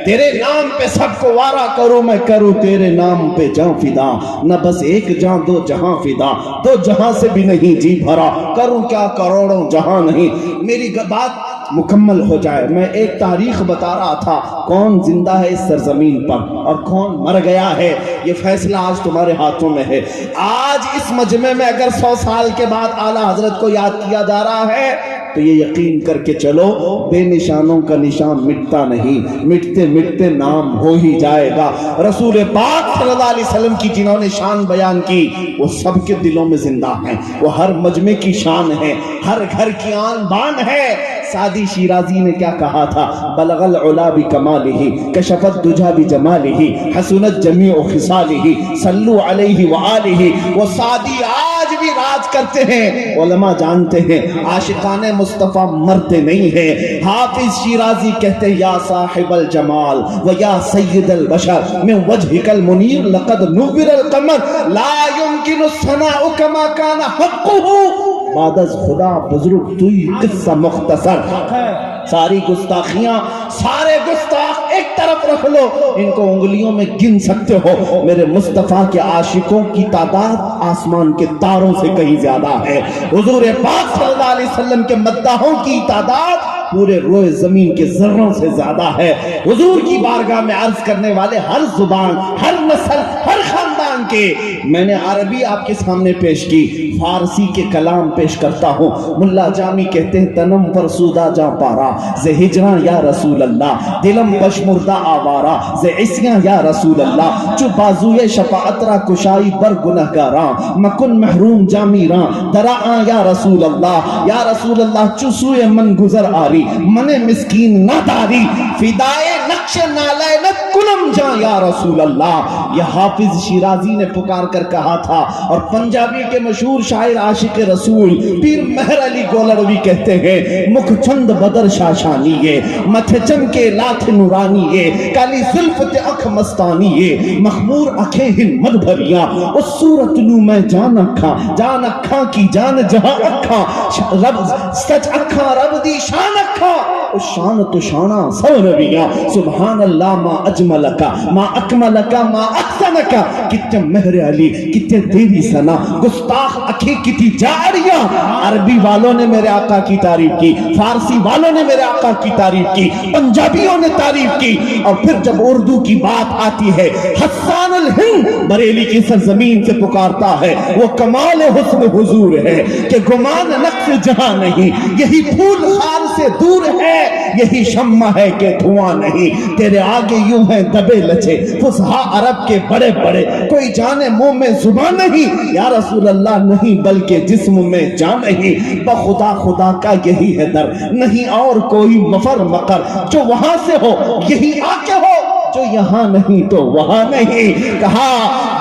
تیرے نام پہ سب کو وارہ کروں میں، کروں تیرے نام پہ جان فدا، نہ بس ایک جان دو جہاں فدا، دو جہاں سے بھی نہیں جی بھرا، کروں کیا کروڑوں جہاں نہیں۔ میری بات مکمل ہو جائے، میں ایک تاریخ بتا رہا تھا، کون زندہ ہے اس سرزمین پر اور کون مر گیا ہے، یہ فیصلہ آج تمہارے ہاتھوں میں ہے۔ آج اس مجمع میں اگر 100 سال کے بعد اعلیٰ حضرت کو یاد کیا جا رہا ہے تو یہ یقین کر کے چلو بے نشانوں کا نشان مٹتا نہیں، مٹتے مٹتے نام ہو ہی جائے گا۔ رسول پاک صلی اللہ علیہ وسلم کی جنہوں نے شان بیان کی وہ سب کے دلوں میں زندہ ہیں، وہ ہر مجمع کی شان ہے، ہر گھر کی آن بان ہے۔ سعدی شیرازی نے کیا کہا تھا؟ بلغ العلا بکمالہ، کشف الدجا بجمالہ، حسنت جمیع خصالہ، صلو علیہ وآلہ۔ وہ سعدی آج بھی راج کرتے ہیں، علماء جانتے ہیں عاشقان مصطفیٰ مرتے نہیں ہیں۔ حافظ شیرازی کہتے ہیں یا صاحب الجمال و یا سید البشر من وجہک المنیر لقد نور القمر لا يمکن الثناء کما کان حقہ۔ بعد از خدا بزرگ توی قصہ مختصر، ساری گستاخیاں سارے گستاخ ایک طرف رکھ لو، ان کو انگلیوں میں گن سکتے ہو، میرے مصطفیٰ کے عاشقوں کی تعداد آسمان کے تاروں سے کہیں زیادہ ہے، حضور پاک صلی اللہ علیہ وسلم کے مداحوں کی تعداد پورے روئے زمین کے ذروں سے زیادہ ہے۔ حضور کی بارگاہ میں عرض کرنے والے ہر زبان، ہر نسل، ہر خاندان کے، میں نے عربی آپ کے سامنے پیش کی، فارسی کے کلام پیش کرتا ہوں۔ ملا جامی کہتے ہیں تنم پر سودا جا پارا ز ہجراں یا رسول اللہ، دلم پشمردہ آوارا ز عصیاں یا رسول اللہ، چو بازوئے شفاعت را کشائی بر گنہگاراں، مکن محروم جامی راں دراں یا رسول اللہ، یا رسول اللہ چو سوئے من گزر آری من مسکین نہ داری، فدائے نقش نالینت کنم جاں یا رسول اللہ۔ یہ حافظ شیرازی نے پکار کر کہا تھا، اور پنجابی کے مشہور شاعر عاشق رسول پیر مہر علی گولڑوی کہتے ہیں مکھ چند بدر شاشانیے، متھ چمکے لاتھ نورانیے، کالی زلف تے اکھ مستانیے، مخمور اکھیں ہن مد بھریاں، اس صورت نو میں جان اکھاں کی جان جہاں اکھاں، رب سچ اکھاں رب دی شان اکھاں، اس شان تو شانہ سو نبیاں، سبحان اللہ ما اجملکا ما اکملکا ما احسنکا، کتے مہر علی کتے تیری ثنا، گستاخ اکھیں کتی جاریاں۔ عربی والوں نے میرے آقا کی تعریف کی، فارسی والوں نے میرے آقا کی تعریف کی، پنجابیوں نے تعریف کی، اور پھر جب اردو کی بات آتی ہے حسان الہند بریلی کی سرزمین سے پکارتا ہے، وہ کمال حسن حضور ہے کہ گمان نقص سے جہاں نہیں, یہی پھول خار سے دور ہے, یہی شمع ہے کہ دھواں نہیں. تیرے آگے یوں ہیں دبے لچے فصحا عرب کے بڑے بڑے, کوئی جانے منہ میں زبان نہیں یا رسول اللہ, نہیں بلکہ جسم میں جان نہیں. بخدا خدا کا یہی ہے در, نہیں اور کوئی مفر مقر. جو وہاں سے ہو یہی آ کے ہو, جو یہاں نہیں تو وہاں نہیں. کہا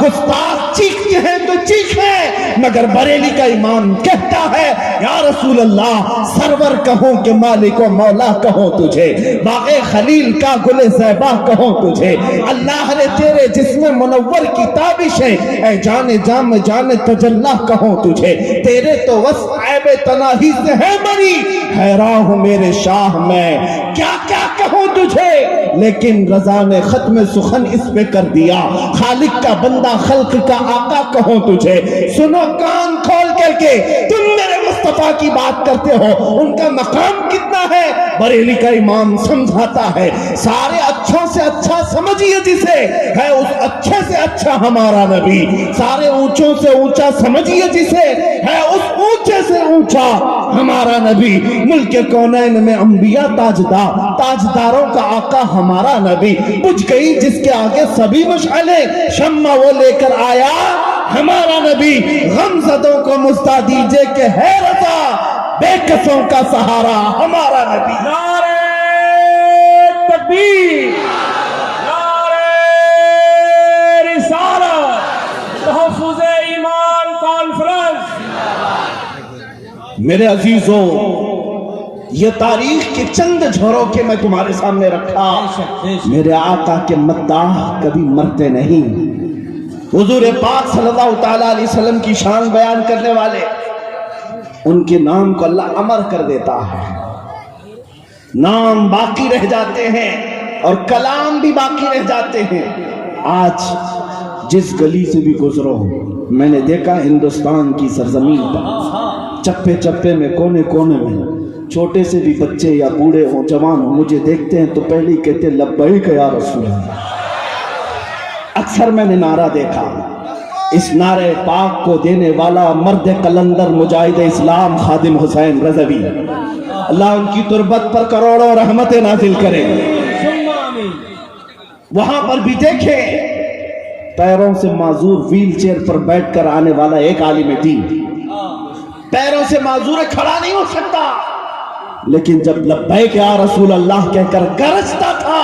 گستاخ چیختے ہیں تو چیخیں, مگر بریلی کا امام کہتا ہے یا رسول اللہ سرور کہوں کہ مالک و مولا کہوں تجھے, باغ خلیل کا گل زیبا کہوں تجھے. اللہ نے تیرے جسم منور کی تابش ہے, اے جان جام جان تجلا کہوں تجھے. تیرے تو وصف عیب تناہی سے ہے بری, حیران ہوں میرے شاہ میں کیا کیا کہوں تجھے. لیکن رضا نے ختم سخن اس پہ کر دیا, خالق کا بندہ خلق کا آقا کہوں تجھے. سنو کان کھول کر کے, تم میرے مصطفیٰ کی بات کرتے ہو, ان کا مقام کتنا ہے بریلی کا امام سمجھاتا ہے. سارے اچھوں سے اچھا سمجھیے جسے, ہے اس اچھے سے اچھا ہمارا نبی. سارے اونچوں سے اونچا سمجھیے جسے, ہے اس اونچے سے اونچا ہمارا نبی. ملک کونین میں انبیاء تاجدار, تاجداروں کا آقا ہمارا نبی. بجھ گئی جس کے آگے سبھی مشعلیں, شمع وہ لے کر آیا ہمارا نبی. غم زدوں کو مزدہ دیجئے کہ ہے رضا, بے کسوں کا سہارا ہمارا نبی. نعرہ تکبیر, نعرہ رسالت, تحفظ ایمان کانفرنس. میرے عزیزوں, یہ تاریخ کے چند جھروکے میں تمہارے سامنے رکھا. میرے آقا کے مداح کبھی مرتے نہیں. حضور پاک صلی اللہ تعالیٰ علیہ وسلم کی شان بیان کرنے والے, ان کے نام کو اللہ امر کر دیتا ہے, نام باقی رہ جاتے ہیں اور کلام بھی باقی رہ جاتے ہیں. آج جس گلی سے بھی گزرو, میں نے دیکھا ہندوستان کی سرزمین پر چپے چپے میں کونے کونے میں چھوٹے سے بھی بچے یا بوڑھے ہوں جوان ہوں, مجھے دیکھتے ہیں تو پہلے ہی کہتے ہیں لبیک یا رسول اللہ. اکثر میں نے نعرہ دیکھا, اس نعرے پاک کو دینے والا مرد قلندر مجاہد اسلام خادم حسین رضوی, اللہ ان کی تربت پر کروڑوں رحمتیں نازل کرے. وہاں پر بھی دیکھے پیروں سے معذور ویل چیئر پر بیٹھ کر آنے والا ایک عالم دین, پیروں سے معذور کھڑا نہیں ہو سکتا, لیکن جب لبیک یا رسول اللہ کہہ کر گرجتا تھا,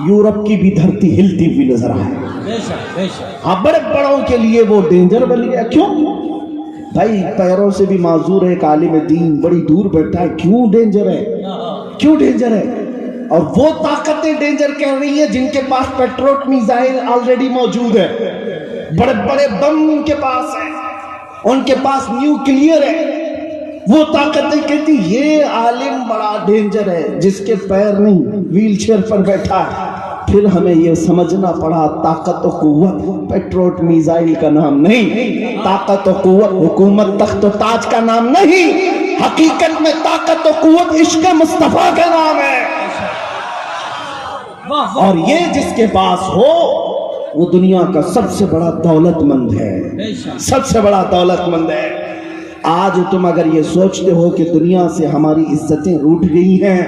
یورپ کی بھی دھرتی ہلتی ہوئی نظر آئی. ہاں, بڑے بڑوں کے لیے وہ ڈینجر بن گیا. کیوں بھائی, پیروں سے بھی معذور ایک عالم دین بڑی دور بیٹھا ہے, کیوں ڈینجر ہے, کیوں ڈینجر ہے؟ اور وہ طاقتیں ڈینجر کہہ رہی ہیں جن کے پاس پیٹروٹ میزائل آلریڈی موجود ہے, بڑے بڑے بم ان کے پاس ہیں, ان کے پاس نیوکلیئر ہے. وہ طاقتیں کہتی یہ عالم بڑا ڈینجر ہے جس کے پیر نہیں, ویل چیئر پر بیٹھا ہے. پھر ہمیں یہ سمجھنا پڑا طاقت و قوت پیٹروٹ میزائل کا نام نہیں, طاقت و قوت حکومت تخت و تاج کا نام نہیں, حقیقت میں طاقت و قوت عشق مصطفیٰ کا نام ہے. اور یہ جس کے پاس ہو وہ دنیا کا سب سے بڑا دولت مند ہے, سب سے بڑا دولت مند ہے. آج تم اگر یہ سوچتے ہو کہ دنیا سے ہماری عزتیں روٹ گئی ہیں,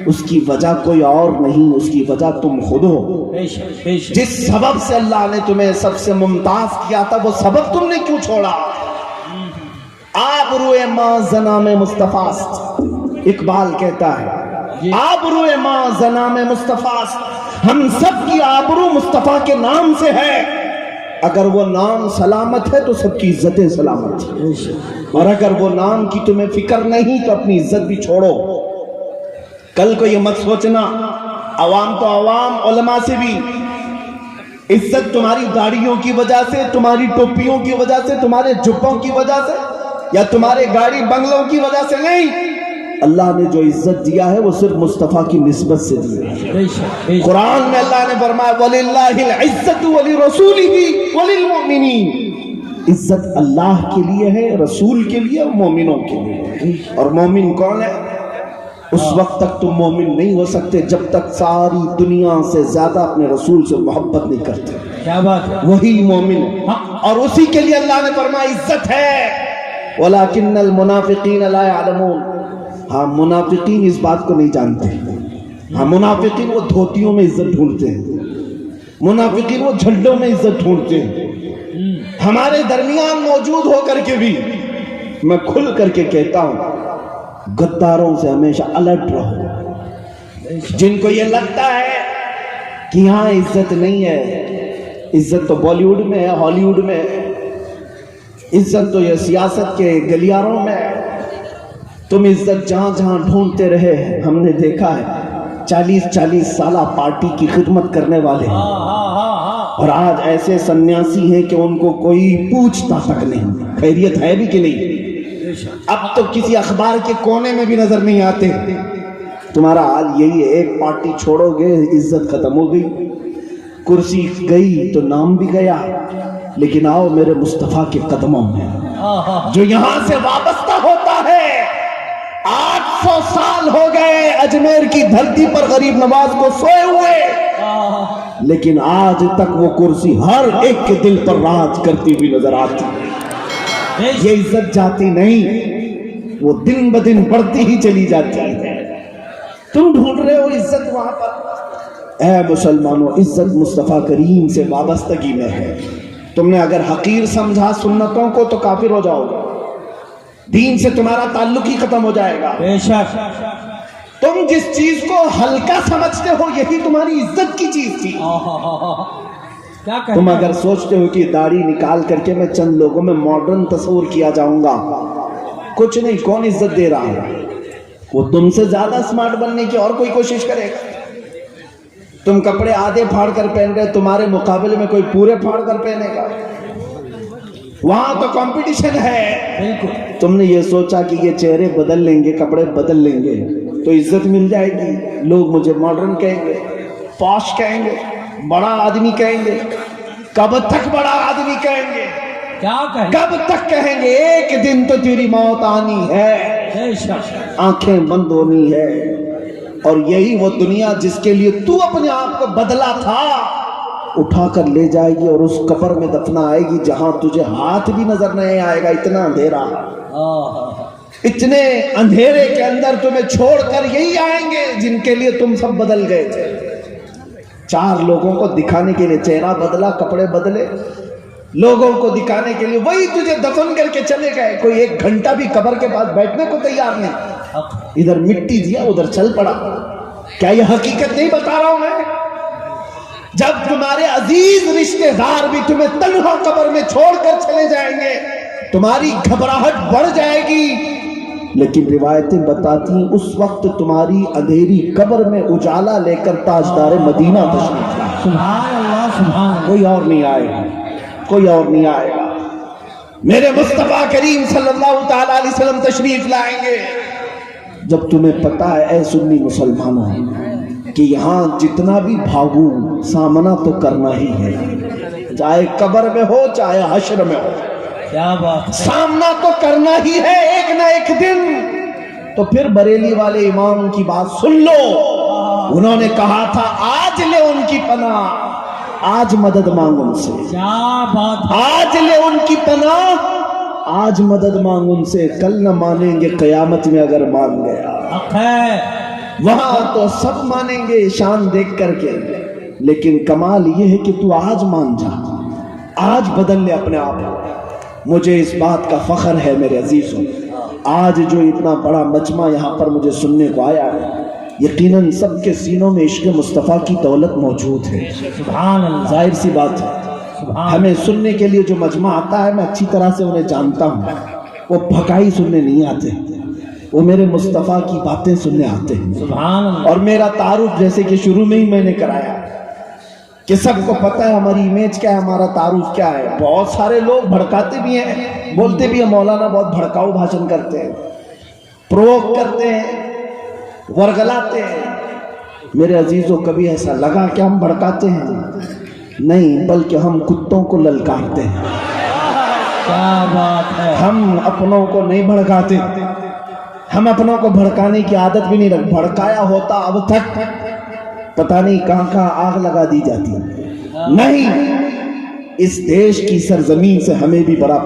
اس کی وجہ کوئی اور نہیں, اس کی وجہ تم خود ہو. جس سبب سے اللہ نے تمہیں سب سے ممتاز کیا تھا وہ سبب تم نے کیوں چھوڑا؟ آبروئے ماں زنام مصطفیٰ, اقبال کہتا ہے آبروئے ماں زنام مصطفیٰ, ہم سب کی آبرو مصطفیٰ کے نام سے ہے. اگر وہ نام سلامت ہے تو سب کی عزتیں سلامت ہیں, اور اگر وہ نام کی تمہیں فکر نہیں تو اپنی عزت بھی چھوڑو. کل کو یہ مت سوچنا عوام تو عوام, علماء سے بھی عزت تمہاری داڑھیوں کی وجہ سے, تمہاری ٹوپیوں کی وجہ سے, تمہارے جبوں کی وجہ سے, یا تمہارے گاڑی بنگلوں کی وجہ سے نہیں. اللہ نے جو عزت دیا ہے وہ صرف مصطفیٰ کی نسبت سے دیا ہے. قرآن میں اللہ نے فرمایا وَلِلَّهِ الْعِزَّةُ وَلِرَسُولِهِ وَلِلْمُؤْمِنِينَ, عزت اللہ کے لیے ہے, رسول کے لیے, اور مومنوں کے لیے. اور مومن کون ہے؟ اس وقت تک تم مومن نہیں ہو سکتے جب تک ساری دنیا سے زیادہ اپنے رسول سے محبت نہیں کرتے. کیا بات ہے, وہی مومن ہے. اور اسی کے لیے اللہ نے فرمایا عزت ہے وَلَكِنَّ الْمُنَافِقِينَ لَا يَعْلَمُونَ. ہاں منافقین اس بات کو نہیں جانتے. ہاں منافقین وہ دھوتیوں میں عزت ڈھونڈتے ہیں, منافقین وہ جھنڈوں میں عزت ڈھونڈتے ہیں. ہمارے درمیان موجود ہو کر کے بھی میں کھل کر کے کہتا ہوں غداروں سے ہمیشہ الرٹ رہو. جن کو یہ لگتا ہے کہ یہاں عزت نہیں ہے, عزت تو بالی ووڈ میں ہے, ہالی ووڈ میں ہے, عزت تو یہ سیاست کے گلیاروں میں ہے. تم عزت جہاں جہاں ڈھونڈتے رہے. ہم نے دیکھا ہے 40 سالہ پارٹی کی خدمت کرنے والے ہیں اور آج ایسے سنیاسی ہیں کہ ان کو کوئی پوچھتا تک نہیں خیریت ہے بھی کہ نہیں. اب تو کسی اخبار کے کونے میں بھی نظر نہیں آتے. تمہارا حال یہی ہے, ایک پارٹی چھوڑو گے عزت ختم ہو گئی, کرسی گئی تو نام بھی گیا. لیکن آؤ میرے مصطفیٰ کے قدموں میں جو یہاں سے وابستہ ہوتا ہے. 800 سال ہو گئے اجمیر کی دھرتی پر غریب نواز کو سوئے ہوئے, لیکن آج تک وہ کرسی ہر ایک کے دل پر راج کرتی ہوئی نظر آتی. یہ عزت جاتی نہیں, وہ دن بدن بڑھتی ہی چلی جاتی ہے. تم ڈھونڈ رہے ہو عزت وہاں پر. اے مسلمانوں, عزت مصطفیٰ کریم سے وابستگی میں ہے. تم نے اگر حقیر سمجھا سنتوں کو تو کافر ہو جاؤ گے, دین سے تمہارا تعلق ہی ختم ہو جائے گا. بے شک. تم جس چیز کو ہلکا سمجھتے ہو یہی تمہاری عزت کی چیز تھی. تم اگر سوچتے ہو کہ داڑھی نکال کر کے میں چند لوگوں میں ماڈرن تصور کیا جاؤں گا, کچھ نہیں. کون عزت دے رہا ہے؟ وہ تم سے زیادہ سمارٹ بننے کی اور کوئی کوشش کرے گا. تم کپڑے آدھے پھاڑ کر پہن رہے, تمہارے مقابلے میں کوئی پورے پھاڑ کر پہنے گا. وہاں تو کمپٹیشن ہے. تم نے یہ سوچا کہ یہ چہرے بدل لیں گے, کپڑے بدل لیں گے تو عزت مل جائے گی, لوگ مجھے ماڈرن کہیں گے, پاش کہیں گے, بڑا آدمی کہیں گے. کب تک بڑا آدمی کہیں گے؟ کیا کہیں؟ کب تک کہیں گے؟ ایک دن تو تیری موت آنی ہے, آنکھیں بند ہونی ہے. اور یہی وہ دنیا جس کے لیے تو اپنے آپ کو بدلا تھا اٹھا کر لے جائے گی اور اس قبر میں دفنا آئے گی جہاں تجھے ہاتھ بھی نظر نہیں آئے گا. اتنا اندھیرا, اتنے اندھیرے کے اندر تمہیں چھوڑ کر یہی آئیں گے جن کے لیے تم سب بدل گئے تھے. 4 لوگوں کو دکھانے کے لیے چہرہ بدلا, کپڑے بدلے, لوگوں کو دکھانے کے لیے وہی تجھے دفن کر کے چلے گئے. کوئی 1 گھنٹہ بھی قبر کے پاس بیٹھنے کو تیار نہیں. ادھر مٹی دیا ادھر چل پڑا. کیا یہ حقیقت نہیں بتا رہا ہوں میں؟ جب تمہارے عزیز رشتہ دار بھی تمہیں تنہا قبر میں چھوڑ کر چلے جائیں گے تمہاری گھبراہٹ بڑھ جائے گی. لیکن روایتیں بتاتی ہیں اس وقت تمہاری اندھیری قبر میں اجالا لے کر تاجدار مدینہ تشریف لائے. سبحان اللہ, سبحان اللہ. کوئی اور نہیں آئے گا, کوئی اور نہیں آئے گا. میرے مصطفیٰ کریم صلی اللہ تعالی علیہ وسلم تشریف لائیں گے. جب تمہیں پتا ہے اے سنی مسلمانوں کہ یہاں جتنا بھی بھاگو سامنا تو کرنا ہی ہے, چاہے قبر میں ہو چاہے حشر میں ہو, کیا بات, سامنا تو کرنا ہی ہے ایک نہ ایک دن. تو پھر بریلی والے امام کی بات سن لو. انہوں نے کہا تھا آج لے ان کی پناہ, آج مدد مانگ ان سے. کیا بات, آج لے ان کی پناہ, آج مدد مانگ ان سے. کل نہ مانیں گے قیامت میں اگر مان گیا. حق ہے. وہاں تو سب مانیں گے شان دیکھ کر کے, لیکن کمال یہ ہے کہ تو آج مان جا, آج بدل لے اپنے آپ کو. مجھے اس بات کا فخر ہے میرے عزیزوں, آج جو اتنا بڑا مجمع یہاں پر مجھے سننے کو آیا ہے یقیناً سب کے سینوں میں عشق مصطفیٰ کی دولت موجود ہے. سبحان اللہ. ظاہر سی بات ہے ہمیں سننے کے لیے جو مجمع آتا ہے میں اچھی طرح سے انہیں جانتا ہوں. وہ بھکائی سننے نہیں آتے, وہ میرے مصطفیٰ کی باتیں سننے آتے ہیں. سبحان اللہ. اور میرا تعارف جیسے کہ شروع میں ہی میں نے کرایا کہ سب کو پتہ ہے ہماری امیج کیا ہے, ہمارا تعارف کیا ہے. بہت سارے لوگ بھڑکاتے بھی ہیں, بولتے بھی ہیں مولانا بہت بھڑکاؤ بھاشن کرتے ہیں, پرووک کرتے ہیں, ورگلاتے ہیں. میرے عزیزوں کبھی ایسا لگا کہ ہم بھڑکاتے ہیں؟ نہیں, بلکہ ہم کتوں کو للکارتے ہیں. کیا بات ہے. ہم اپنوں کو نہیں بھڑکاتے, ہم اپنوں کو بھڑکانے کی عادت بھی نہیں رکھ. بھڑکایا ہوتا اب تک پتہ نہیں کہاں کہاں آگ لگا دی جاتی ہے. نہیں, اس دیش کی سرزمین سے ہمیں بھی بڑا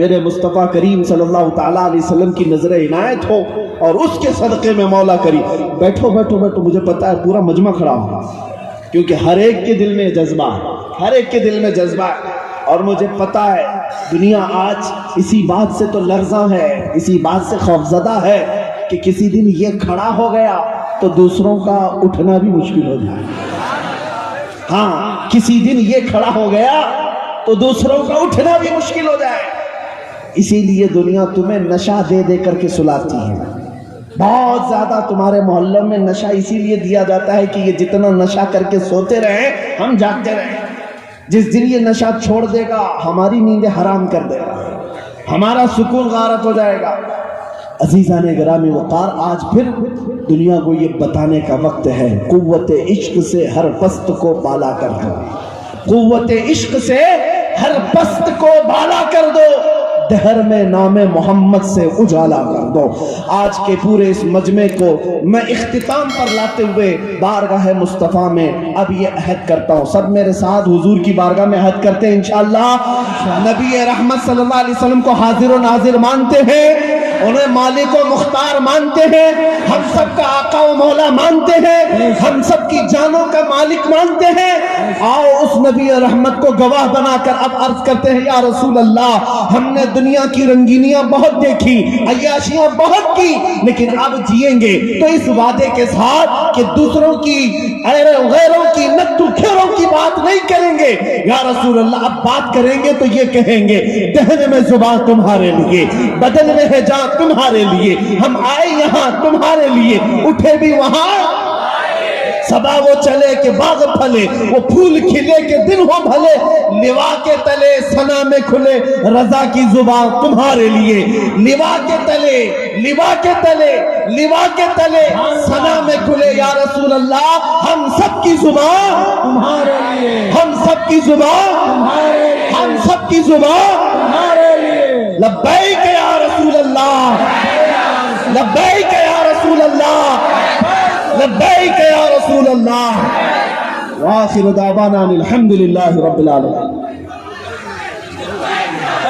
میرے مصطفیٰ کریم صلی اللہ تعالیٰ علیہ وسلم کی نظر عنایت ہو اور اس کے صدقے میں مولا کریم. بیٹھو بیٹھو بیٹھو, مجھے پتا ہے پورا مجمع کھڑا ہو, کیونکہ ہر ایک کے دل میں جذبہ ہے, ہر ایک کے دل میں جذبہ ہے. اور مجھے پتا ہے دنیا آج اسی بات سے تو لرزاں ہے, اسی بات سے خوفزدہ ہے کہ کسی دن یہ کھڑا ہو گیا تو دوسروں کا اٹھنا بھی مشکل ہو جائے. ہاں, کسی دن یہ کھڑا ہو گیا تو دوسروں کا اٹھنا بھی مشکل ہو جائے. اسی لیے دنیا تمہیں نشہ دے دے کر کے سلاتی ہے. بہت زیادہ تمہارے محلوں میں نشہ اسی لیے دیا جاتا ہے کہ یہ جتنا نشہ کر کے سوتے رہیں ہم جاگتے رہیں. جس دن یہ نشہ چھوڑ دے گا ہماری نیندیں حرام کر دے گا, ہمارا سکون غارت ہو جائے گا. عزیزان گرامی وقار, آج پھر دنیا کو یہ بتانے کا وقت ہے, قوت عشق سے ہر پست کو بالا کر دو, قوت عشق سے ہر پست کو بالا کر دو, دہر میں نام محمد سے اجالا کر دو. آج کے پورے اس مجمع کو میں اختتام پر لاتے ہوئے بارگاہ مصطفیٰ میں اب یہ عہد کرتا ہوں, سب میرے ساتھ حضور کی بارگاہ میں عہد کرتے ہیں انشاءاللہ. نبی رحمت صلی اللہ علیہ وسلم کو حاضر و ناظر مانتے ہیں, انہیں مالک و مختار مانتے ہیں, ہم سب کا آقا و مولا مانتے ہیں, ہم سب کی جانوں کا مالک مانتے ہیں. آؤ اس نبی رحمت کو گواہ بنا کر اب عرض کرتے ہیں, یا رسول اللہ, ہم نے دنیا کی رنگینیاں بہت دیکھی, عیاشیاں بہت کی, لیکن اب جئیں گے تو اس وعدے کے ساتھ کہ دوسروں کی غیروں کی نتو کھیروں کی بات نہیں کریں گے. یا رسول اللہ, اب بات کریں گے تو یہ کہیں گے, دہن میں زبان تمہارے لیے, بدن میں ہے جان تمہارے لیے, ہم آئے یہاں تمہارے لیے, اٹھے بھی وہاں صبا وہ چلے کہ باغ پھلے, وہ پھول کھلے کہ دن ہو بھلے, لوا کے تلے سنا میں کھلے, رضا کی زبان تمہارے لیے. لوا کے تلے, لوا کے تلے, لوا کے تلے سنا میں کھلے. یا رسول اللہ, ہم سب کی زبان تمہارے لیے, ہم سب کی زبان تمہارے لیے, ہم سب کی زبان تمہارے لیے. لبیک یا رسول اللہ, لبیک یا رسول اللہ, لبیک یا رسول اللہ. وآخر دعوانا الحمد للہ رب العالمین.